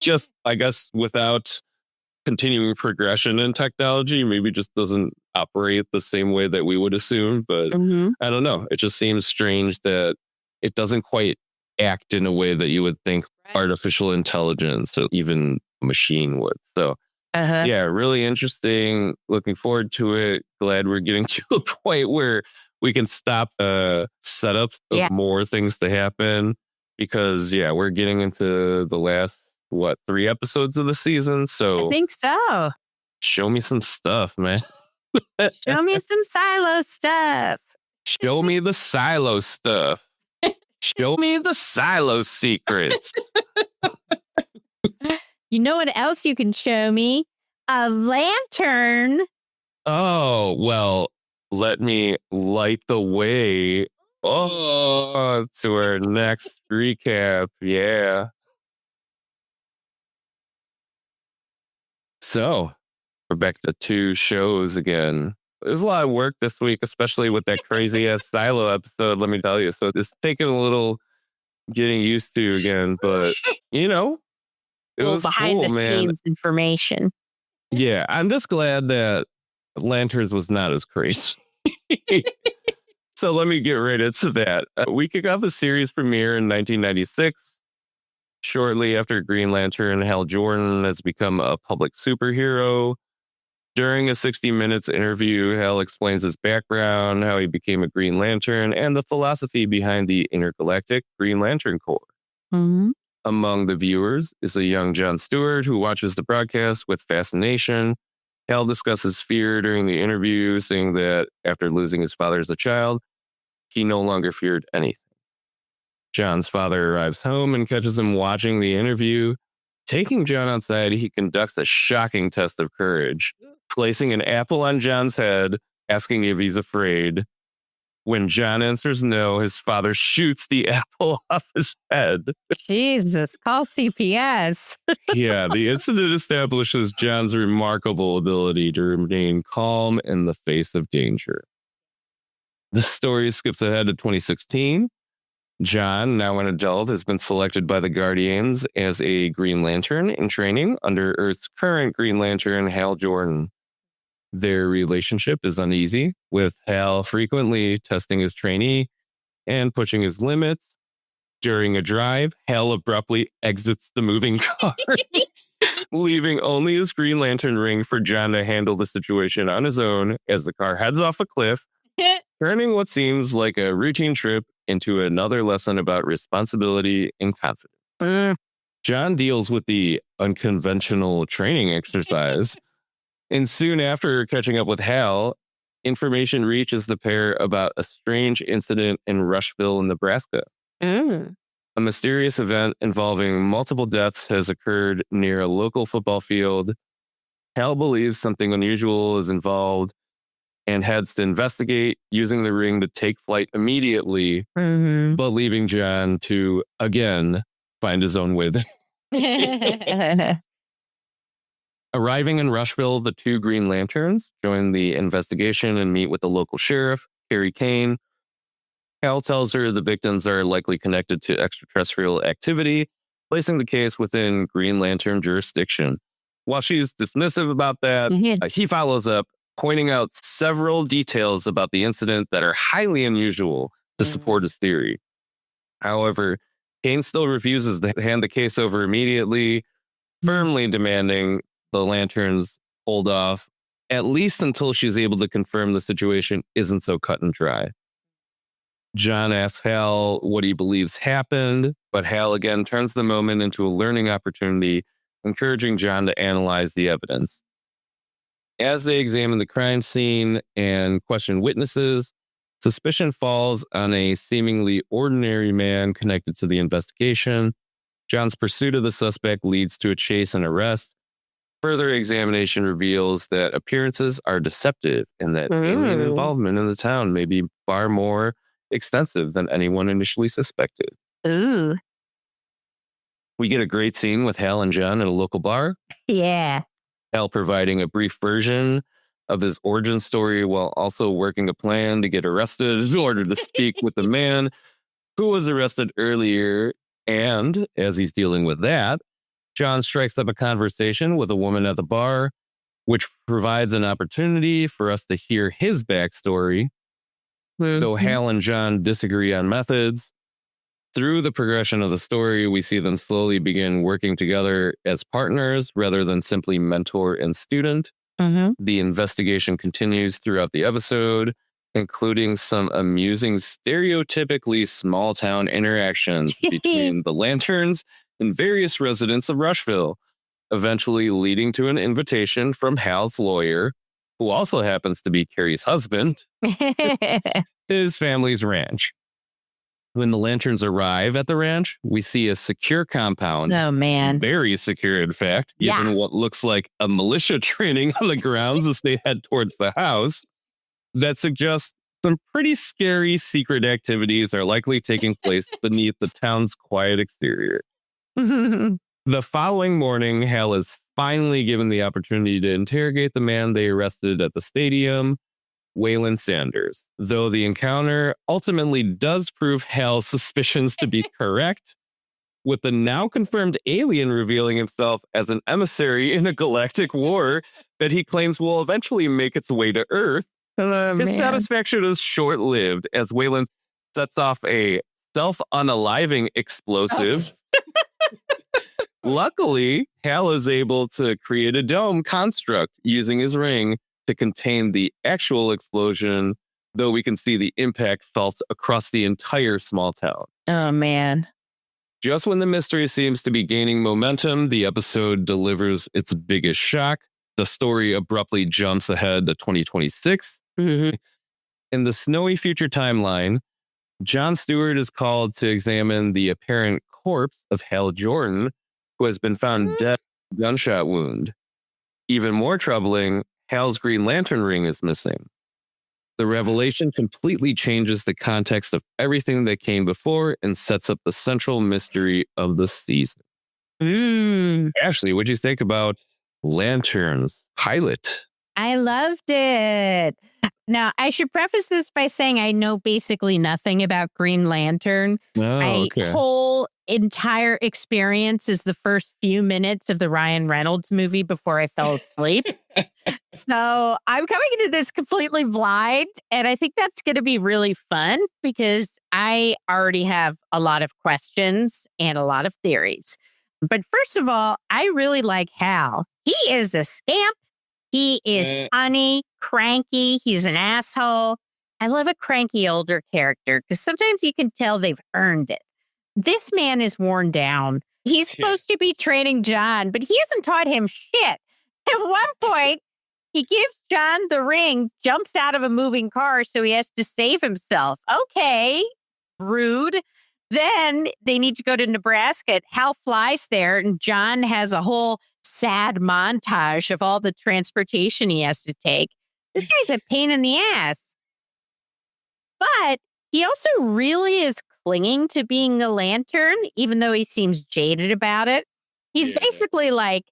Speaker 1: just, I guess, without continuing progression in technology, maybe just doesn't operate the same way that we would assume. But I don't know. It just seems strange that it doesn't quite act in a way that you would think artificial intelligence or even a machine would. So yeah, really interesting. Looking forward to it. Glad we're getting to a point where we can stop setups of more things to happen. Because we're getting into the last 3 episodes of the season. So
Speaker 3: I think so.
Speaker 1: Show me some stuff, man.
Speaker 3: Show me some silo stuff.
Speaker 1: Show me the silo stuff. Show me the silo secrets.
Speaker 2: You know what else you can show me? A lantern.
Speaker 1: Oh, well, let me light the way. Oh, to our next recap. Yeah. So, we're back to 2 shows again. There's a lot of work this week, especially with that crazy ass Silo episode, let me tell you. So it's taking a little getting used to again, but it was
Speaker 2: behind
Speaker 1: cool,
Speaker 2: the
Speaker 1: man.
Speaker 2: scenes information.
Speaker 1: Yeah, I'm just glad that Lanterns was not as crazy. So let me get right into that. We kick off the series premiere in 1996. Shortly after Green Lantern, Hal Jordan has become a public superhero. During a 60 Minutes interview, Hal explains his background, how he became a Green Lantern, and the philosophy behind the Intergalactic Green Lantern Corps.
Speaker 2: Mm-hmm.
Speaker 1: Among the viewers is a young Jon Stewart who watches the broadcast with fascination. Hal discusses fear during the interview, saying that after losing his father as a child, he no longer feared anything. John's father arrives home and catches him watching the interview. Taking John outside, he conducts a shocking test of courage, placing an apple on John's head, asking if he's afraid. When John answers no, his father shoots the apple off his head.
Speaker 3: Jesus, call CPS.
Speaker 1: Yeah, the incident establishes John's remarkable ability to remain calm in the face of danger. The story skips ahead to 2016. John, now an adult, has been selected by the Guardians as a Green Lantern in training under Earth's current Green Lantern, Hal Jordan. Their relationship is uneasy, with Hal frequently testing his trainee and pushing his limits. During a drive, Hal abruptly exits the moving car, leaving only his Green Lantern ring for John to handle the situation on his own as the car heads off a cliff, turning what seems like a routine trip into another lesson about responsibility and confidence. John deals with the unconventional training exercise, and soon after catching up with Hal, information reaches the pair about a strange incident in Rushville, Nebraska. A mysterious event involving multiple deaths has occurred near a local football field. Hal believes something unusual is involved and heads to investigate, using the ring to take flight immediately, but leaving John to, again, find his own way there. Arriving in Rushville, the 2 Green Lanterns join the investigation and meet with the local sheriff, Carrie Kane. Hal tells her the victims are likely connected to extraterrestrial activity, placing the case within Green Lantern jurisdiction. While she's dismissive about that, he follows up, pointing out several details about the incident that are highly unusual to support his theory. However, Kane still refuses to hand the case over immediately, firmly demanding the Lanterns hold off, at least until she's able to confirm the situation isn't so cut and dry. John asks Hal what he believes happened, but Hal again turns the moment into a learning opportunity, encouraging John to analyze the evidence. As they examine the crime scene and question witnesses, suspicion falls on a seemingly ordinary man connected to the investigation. John's pursuit of the suspect leads to a chase and arrest. Further examination reveals that appearances are deceptive and that alien involvement in the town may be far more extensive than anyone initially suspected. We get a great scene with Hal and John at a local bar.
Speaker 2: Yeah.
Speaker 1: Hal providing a brief version of his origin story while also working a plan to get arrested in order to speak with the man who was arrested earlier. And as he's dealing with that, John strikes up a conversation with a woman at the bar, which provides an opportunity for us to hear his backstory. Though Hal and John disagree on methods, through the progression of the story, we see them slowly begin working together as partners rather than simply mentor and student. The investigation continues throughout the episode, including some amusing stereotypically small town interactions between the Lanterns and various residents of Rushville, eventually leading to an invitation from Hal's lawyer, who also happens to be Carrie's husband, his family's ranch. When the lanterns arrive at the ranch, we see a secure compound.
Speaker 3: Oh, man.
Speaker 1: Very secure, in fact, given what looks like a militia training on the grounds as they head towards the house. That suggests some pretty scary secret activities are likely taking place beneath the town's quiet exterior. The following morning, Hal is finally given the opportunity to interrogate the man they arrested at the stadium, Waylon Sanders. Though the encounter ultimately does prove Hal's suspicions to be correct, with the now confirmed alien revealing himself as an emissary in a galactic war that he claims will eventually make its way to Earth. His satisfaction is short-lived as Waylon sets off a self-unaliving explosive. Luckily, Hal is able to create a dome construct using his ring to contain the actual explosion, though we can see the impact felt across the entire small town.
Speaker 3: Oh, man.
Speaker 1: Just when the mystery seems to be gaining momentum, the episode delivers its biggest shock. The story abruptly jumps ahead to 2026. In the snowy future timeline, Jon Stewart is called to examine the apparent corpse of Hal Jordan, who has been found dead with a gunshot wound. Even more troubling, Hal's Green Lantern ring is missing. The revelation completely changes the context of everything that came before and sets up the central mystery of the season. Ashley, what'd you think about Lanterns pilot?
Speaker 2: I loved it. Now, I should preface this by saying I know basically nothing about Green Lantern. My whole entire experience is the first few minutes of the Ryan Reynolds movie before I fell asleep. So I'm coming into this completely blind, and I think that's going to be really fun because I already have a lot of questions and a lot of theories. But first of all, I really like Hal. He is a scamp. He is funny, cranky. He's an asshole. I love a cranky older character because sometimes you can tell they've earned it. This man is worn down. He's supposed to be training John, but he hasn't taught him shit. At one point, he gives John the ring, jumps out of a moving car, so he has to save himself. Okay, rude. Then they need to go to Nebraska. Hal flies there, and John has a whole sad montage of all the transportation he has to take. This guy's a pain in the ass. But he also really is clinging to being a lantern, even though he seems jaded about it. He's basically like,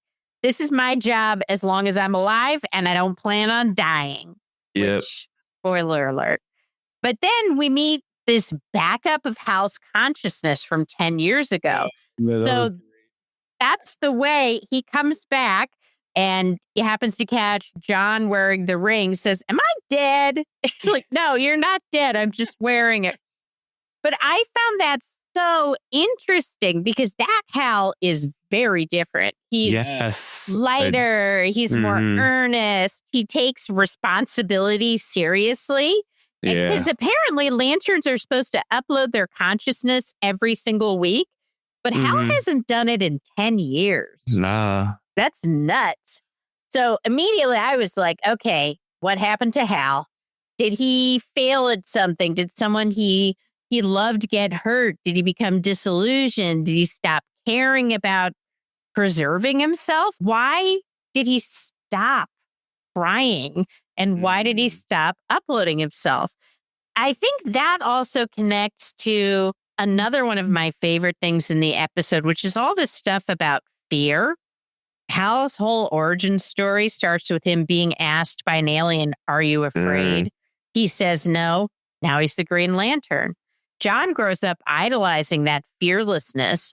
Speaker 2: this is my job as long as I'm alive, and I don't plan on dying. Which, spoiler alert. But then we meet this backup of Hal's consciousness from 10 years ago. So that's the way he comes back, and he happens to catch John wearing the ring, says, "Am I dead?" It's like, no, you're not dead. I'm just wearing it. But I found that so interesting because that Hal is very different. He's lighter. He's more earnest. He takes responsibility seriously. Because apparently lanterns are supposed to upload their consciousness every single week. But Hal hasn't done it in 10 years.
Speaker 1: Nah.
Speaker 2: That's nuts. So immediately I was like, okay, what happened to Hal? Did he fail at something? Did someone he loved get hurt? Did he become disillusioned? Did he stop caring about preserving himself? Why did he stop trying? And why did he stop uploading himself? I think that also connects to another one of my favorite things in the episode, which is all this stuff about fear. Hal's whole origin story starts with him being asked by an alien, "Are you afraid?" He says no. Now he's the Green Lantern. John grows up idolizing that fearlessness.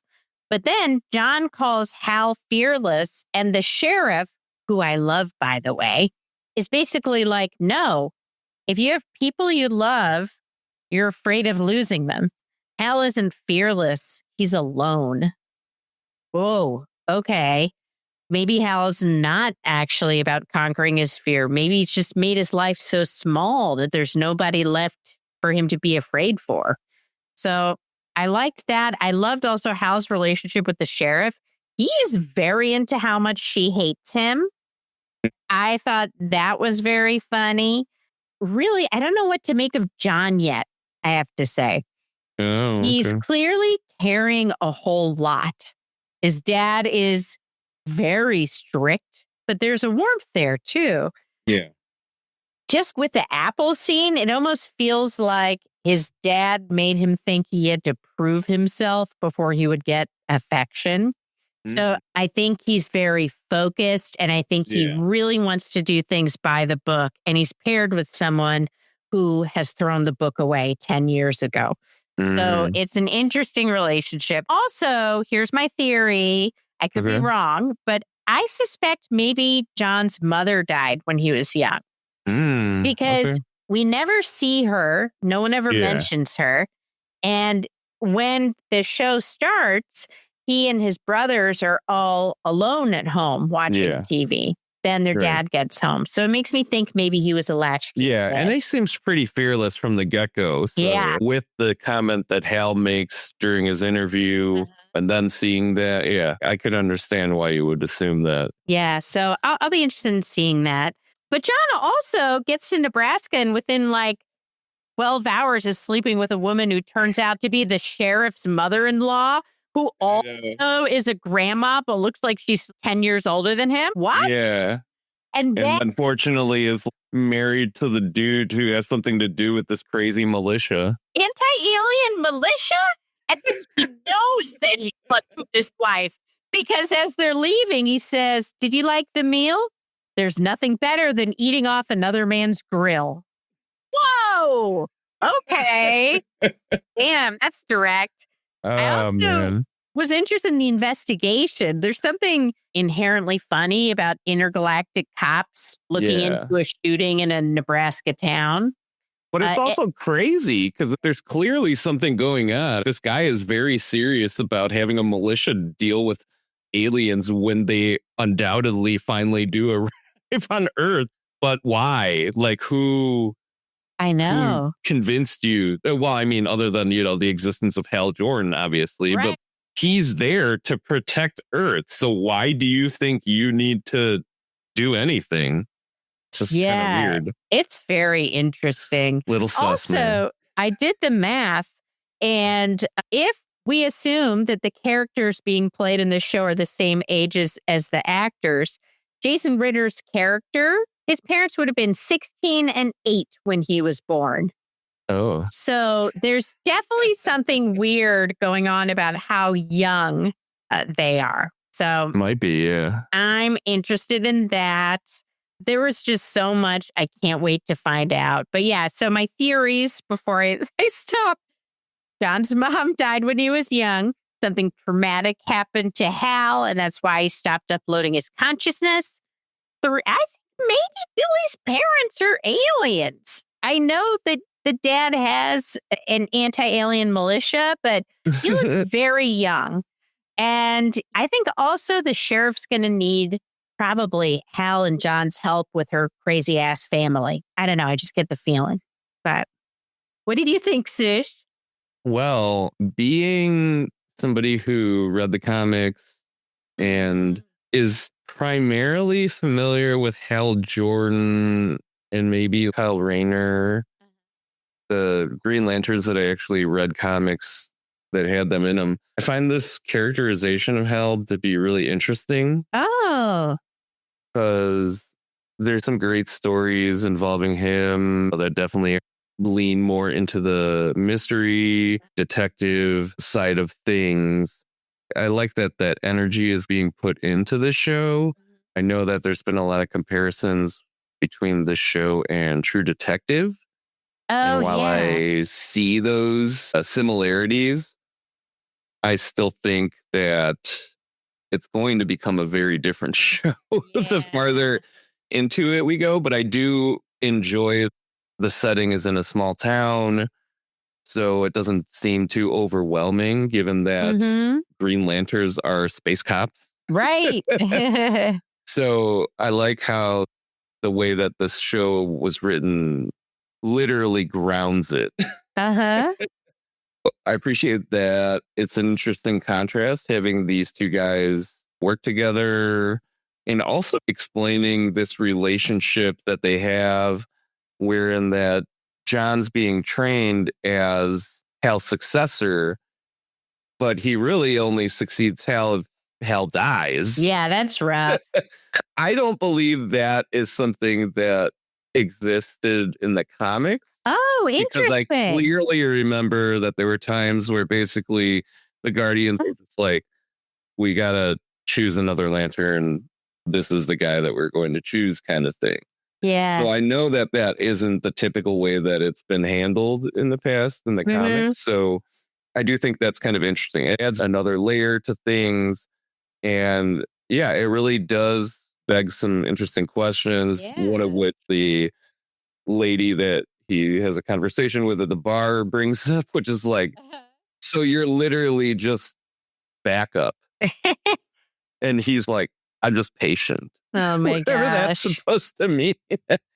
Speaker 2: But then John calls Hal fearless, and the sheriff, who I love, by the way, is basically like, no, if you have people you love, you're afraid of losing them. Hal isn't fearless. He's alone. Whoa, okay. Maybe Hal's not actually about conquering his fear. Maybe he's just made his life so small that there's nobody left for him to be afraid for. So I liked that. I loved also Hal's relationship with the sheriff. He is very into how much she hates him. I thought that was very funny. really, I don't know what to make of John yet, I have to say.
Speaker 1: Oh, okay.
Speaker 2: He's clearly carrying a whole lot. His dad is very strict, but there's a warmth there too.
Speaker 1: Yeah.
Speaker 2: Just with the apple scene, it almost feels like his dad made him think he had to prove himself before he would get affection. So I think he's very focused, and I think he really wants to do things by the book. And he's paired with someone who has thrown the book away 10 years ago. So it's an interesting relationship. Also, here's my theory. I could be wrong, but I suspect maybe John's mother died when he was young. Because we never see her. No one ever mentions her. And when the show starts, he and his brothers are all alone at home watching TV. Then their dad gets home. So it makes me think maybe he was a latchkey kid.
Speaker 1: And he seems pretty fearless from the get-go. So with the comment that Hal makes during his interview and then seeing that, I could understand why you would assume that.
Speaker 2: Yeah, so I'll be interested in seeing that. But John also gets to Nebraska and within like 12 hours is sleeping with a woman who turns out to be the sheriff's mother-in-law, who also is a grandma, but looks like she's 10 years older than him. What?
Speaker 1: Yeah.
Speaker 2: And then,
Speaker 1: unfortunately is married to the dude who has something to do with this crazy militia.
Speaker 2: Anti-alien militia? And he knows that he slept with this wife. Because as they're leaving, he says, "Did you like the meal? There's nothing better than eating off another man's grill." Whoa! Okay. Damn, that's direct. I also was interested in the investigation. There's something inherently funny about intergalactic cops looking into a shooting in a Nebraska town.
Speaker 1: But it's also crazy because there's clearly something going on. This guy is very serious about having a militia deal with aliens when they undoubtedly finally do arrive on Earth. But why? Like, who?
Speaker 2: I know.
Speaker 1: Who convinced you? Well, I mean, other than, the existence of Hal Jordan, obviously, but he's there to protect Earth. So why do you think you need to do anything? It's just kind of weird.
Speaker 2: It's very interesting.
Speaker 1: Little sus,
Speaker 2: also,
Speaker 1: man.
Speaker 2: I did the math, and if we assume that the characters being played in this show are the same ages as the actors, Jason Ritter's character, his parents would have been 16 and 8 when he was born.
Speaker 1: Oh.
Speaker 2: So there's definitely something weird going on about how young they are. So
Speaker 1: might be, yeah.
Speaker 2: I'm interested in that. There was just so much I can't wait to find out. But yeah, so my theories before I stop. John's mom died when he was young. Something traumatic happened to Hal, and that's why he stopped uploading his consciousness. I think maybe Billy's parents are aliens. I know that the dad has an anti-alien militia, but he looks very young. And I think also the sheriff's going to need probably Hal and John's help with her crazy ass family. I don't know. I just get the feeling. But what did you think, Sush?
Speaker 1: Well, being somebody who read the comics and is primarily familiar with Hal Jordan and maybe Kyle Rayner, the Green Lanterns that I actually read comics that had them in them, I find this characterization of Hal to be really interesting.
Speaker 2: Oh.
Speaker 1: Because there's some great stories involving him that definitely lean more into the mystery detective side of things. I like that energy is being put into the show. I know that there's been a lot of comparisons between the show and True Detective.
Speaker 2: Oh,
Speaker 1: and while I see those similarities, I still think that it's going to become a very different show the farther into it we go. But I do enjoy the setting is in a small town, so it doesn't seem too overwhelming given that Green Lanterns are space cops.
Speaker 2: Right.
Speaker 1: So I like how the way that this show was written literally grounds it.
Speaker 2: Uh-huh.
Speaker 1: I appreciate that. It's an interesting contrast having these two guys work together and also explaining this relationship that they have wherein that John's being trained as Hal's successor, but he really only succeeds Hal if Hal dies.
Speaker 3: Yeah, that's rough.
Speaker 1: I don't believe that is something that existed in the comics.
Speaker 2: Oh, interesting.
Speaker 1: Because I clearly remember that there were times where basically the Guardians were just like, we got to choose another Lantern. This is the guy that we're going to choose, kind of thing.
Speaker 2: Yeah.
Speaker 1: So I know that that isn't the typical way that it's been handled in the past in the comics. So I do think that's kind of interesting. It adds another layer to things. And yeah, it really does beg some interesting questions.
Speaker 2: Yeah.
Speaker 1: One of which the lady that he has a conversation with at the bar brings up, which is like, so you're literally just backup. And he's like, I'm just patient.
Speaker 3: Oh my
Speaker 1: Whatever that's
Speaker 3: gosh.
Speaker 1: supposed to mean.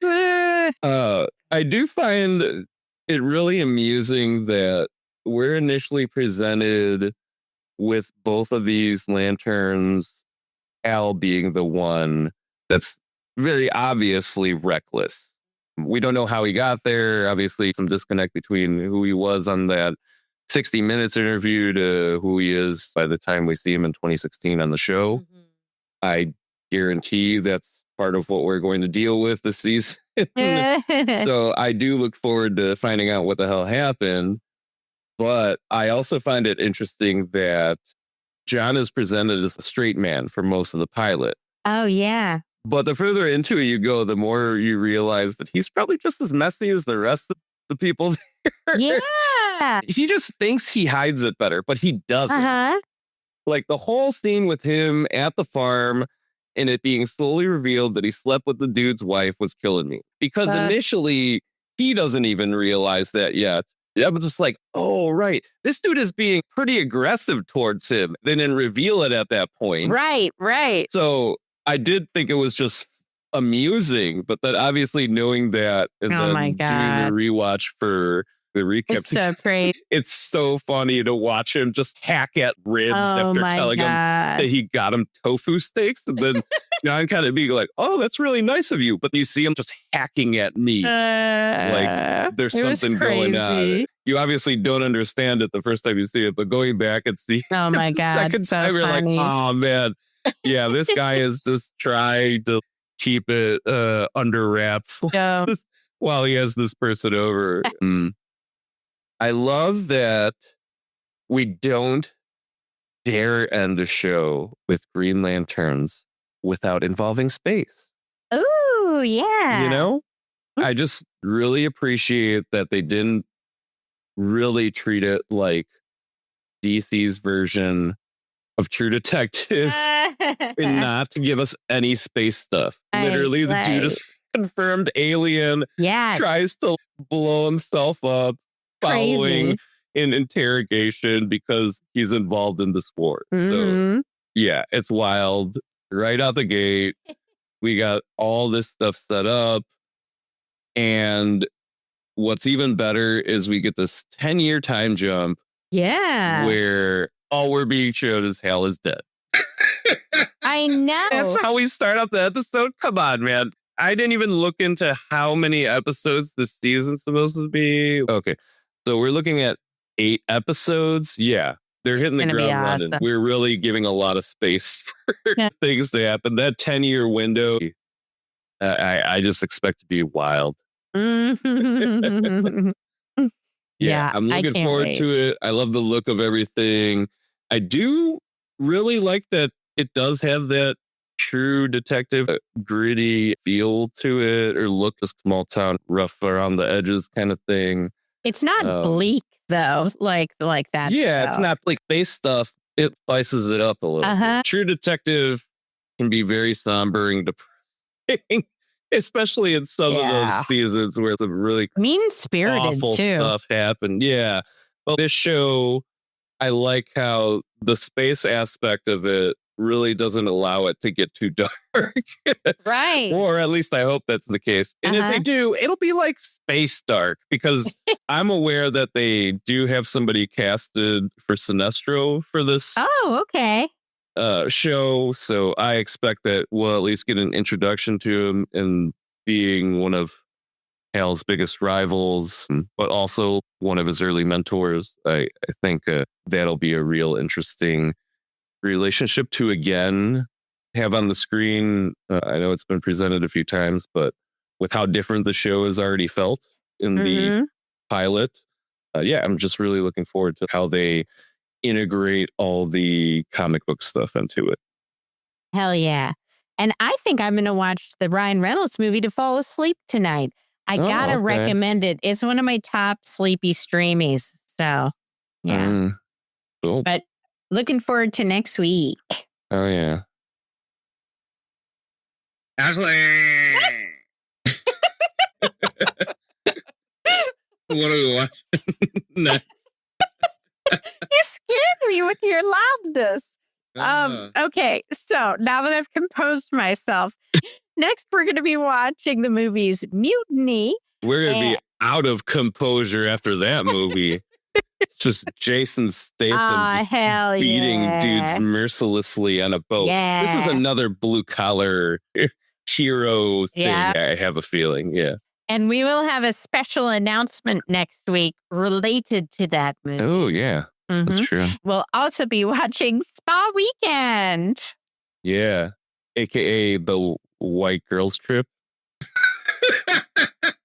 Speaker 1: I do find it really amusing that we're initially presented with both of these lanterns, Al being the one that's very obviously reckless. We don't know how he got there. Obviously, some disconnect between who he was on that 60 Minutes interview to who he is by the time we see him in 2016 on the show. I guarantee that's part of what we're going to deal with this season. So I do look forward to finding out what the hell happened. But I also find it interesting that John is presented as a straight man for most of the pilot.
Speaker 2: Oh, yeah.
Speaker 1: But the further into it you go, the more you realize that he's probably just as messy as the rest of the people there.
Speaker 2: Yeah.
Speaker 1: He just thinks he hides it better, but he doesn't. Like the whole scene with him at the farm and it being slowly revealed that he slept with the dude's wife was killing me. Because initially, he doesn't even realize that yet. I was just like, oh, right. This dude is being pretty aggressive towards him. They didn't reveal it at that point.
Speaker 2: Right.
Speaker 1: So I did think it was just amusing, but then obviously knowing that and then doing the rewatch for the recap.
Speaker 2: It's so crazy.
Speaker 1: It's so funny to watch him just hack at ribs after telling him that he got him tofu steaks. And then John kind of being like, oh, that's really nice of you. But you see him just hacking at me. Like there's something going on. You obviously don't understand it the first time you see it, but going back and see
Speaker 2: oh my God,
Speaker 1: second time, you're like, oh man. Yeah, this guy is just trying to keep it under wraps while he has this person over. I love that we don't dare end a show with Green Lanterns without involving space.
Speaker 2: Ooh, yeah.
Speaker 1: You know? I just really appreciate that they didn't really treat it like DC's version of True Detective and not to give us any space stuff. Literally, the dude is confirmed alien, tries to blow himself up following an interrogation because he's involved in this war. So, yeah, it's wild. Right out the gate, we got all this stuff set up. And what's even better is we get this 10-year time jump.
Speaker 2: Yeah.
Speaker 1: Where all we're being shown is Hal is dead.
Speaker 2: I know.
Speaker 1: That's how we start out the episode. Come on, man. I didn't even look into how many episodes this season's supposed to be. Okay. So we're looking at 8 episodes. Yeah. They're hitting the ground running. We're really giving a lot of space for things to happen. That 10-year window, I just expect to be wild. Yeah, I'm looking forward to it. I love the look of everything. I do really like that it does have that true detective, gritty feel to it, or look a small town, rough around the edges kind of thing.
Speaker 2: It's not bleak though, like that.
Speaker 1: Yeah, it's not bleak. Base stuff, it spices it up a little bit. True Detective can be very somber and depressing. Especially in some of those seasons where some really
Speaker 2: mean-spirited
Speaker 1: awful stuff happened. Yeah. But this show, I like how the space aspect of it really doesn't allow it to get too dark.
Speaker 2: Right.
Speaker 1: Or at least I hope that's the case. And if they do, it'll be like space dark because I'm aware that they do have somebody casted for Sinestro for this.
Speaker 2: Oh, okay.
Speaker 1: Show, so I expect that we'll at least get an introduction to him and being one of Hal's biggest rivals, but also one of his early mentors. I think that'll be a real interesting relationship to again have on the screen. I know it's been presented a few times, but with how different the show has already felt in the pilot, I'm just really looking forward to how they integrate all the comic book stuff into it.
Speaker 2: Hell yeah. And I think I'm going to watch the Ryan Reynolds movie to fall asleep tonight. I gotta recommend it. It's one of my top sleepy streamies. So, yeah.
Speaker 1: Cool.
Speaker 2: But looking forward to next week.
Speaker 1: Oh, yeah. Ashley! What are we watching? No.
Speaker 2: You scared me with your loudness. Okay, so now that I've composed myself, next we're going to be watching the movies Mutiny.
Speaker 1: We're going to be out of composure after that movie. It's just Jason Statham beating dudes mercilessly on a boat.
Speaker 2: Yeah.
Speaker 1: This is another blue collar hero thing, I have a feeling. Yeah.
Speaker 2: And we will have a special announcement next week related to that movie.
Speaker 1: Oh, yeah. That's true.
Speaker 2: We'll also be watching Spa Weekend.
Speaker 1: Yeah. AKA the White Girls Trip.
Speaker 2: I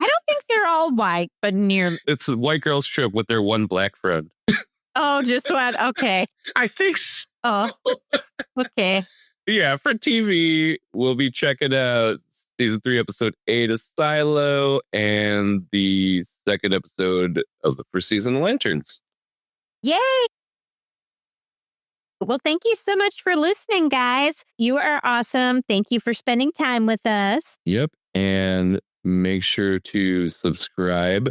Speaker 2: don't think they're all white, but near.
Speaker 1: It's a White Girls Trip with their one black friend.
Speaker 2: Oh, just one. Okay.
Speaker 1: I think so.
Speaker 2: Oh, okay.
Speaker 1: Yeah, for TV, we'll be checking out season 3, episode 8 of Silo and the second episode of the first season of Lanterns.
Speaker 2: Yay! Well, thank you so much for listening, guys. You are awesome. Thank you for spending time with us.
Speaker 1: Yep. And make sure to subscribe,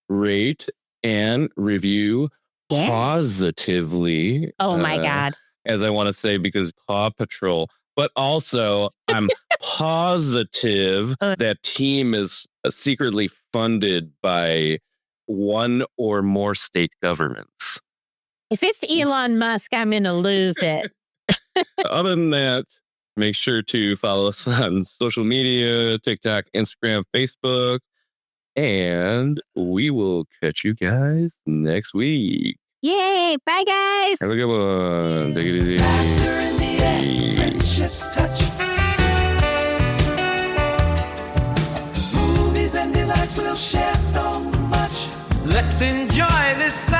Speaker 1: rate, and review positively.
Speaker 2: Oh, my God.
Speaker 1: As I want to say, because Paw Patrol. But also, I'm positive that team is secretly funded by one or more state governments.
Speaker 2: If it's Elon Musk, I'm going to lose it.
Speaker 1: Other than that, make sure to follow us on social media, TikTok, Instagram, Facebook, and we will catch you guys next week.
Speaker 2: Yay. Bye, guys.
Speaker 1: Have a good one. Take it easy.
Speaker 4: Friendships touch. Movies and delights will share so much. Let's enjoy this.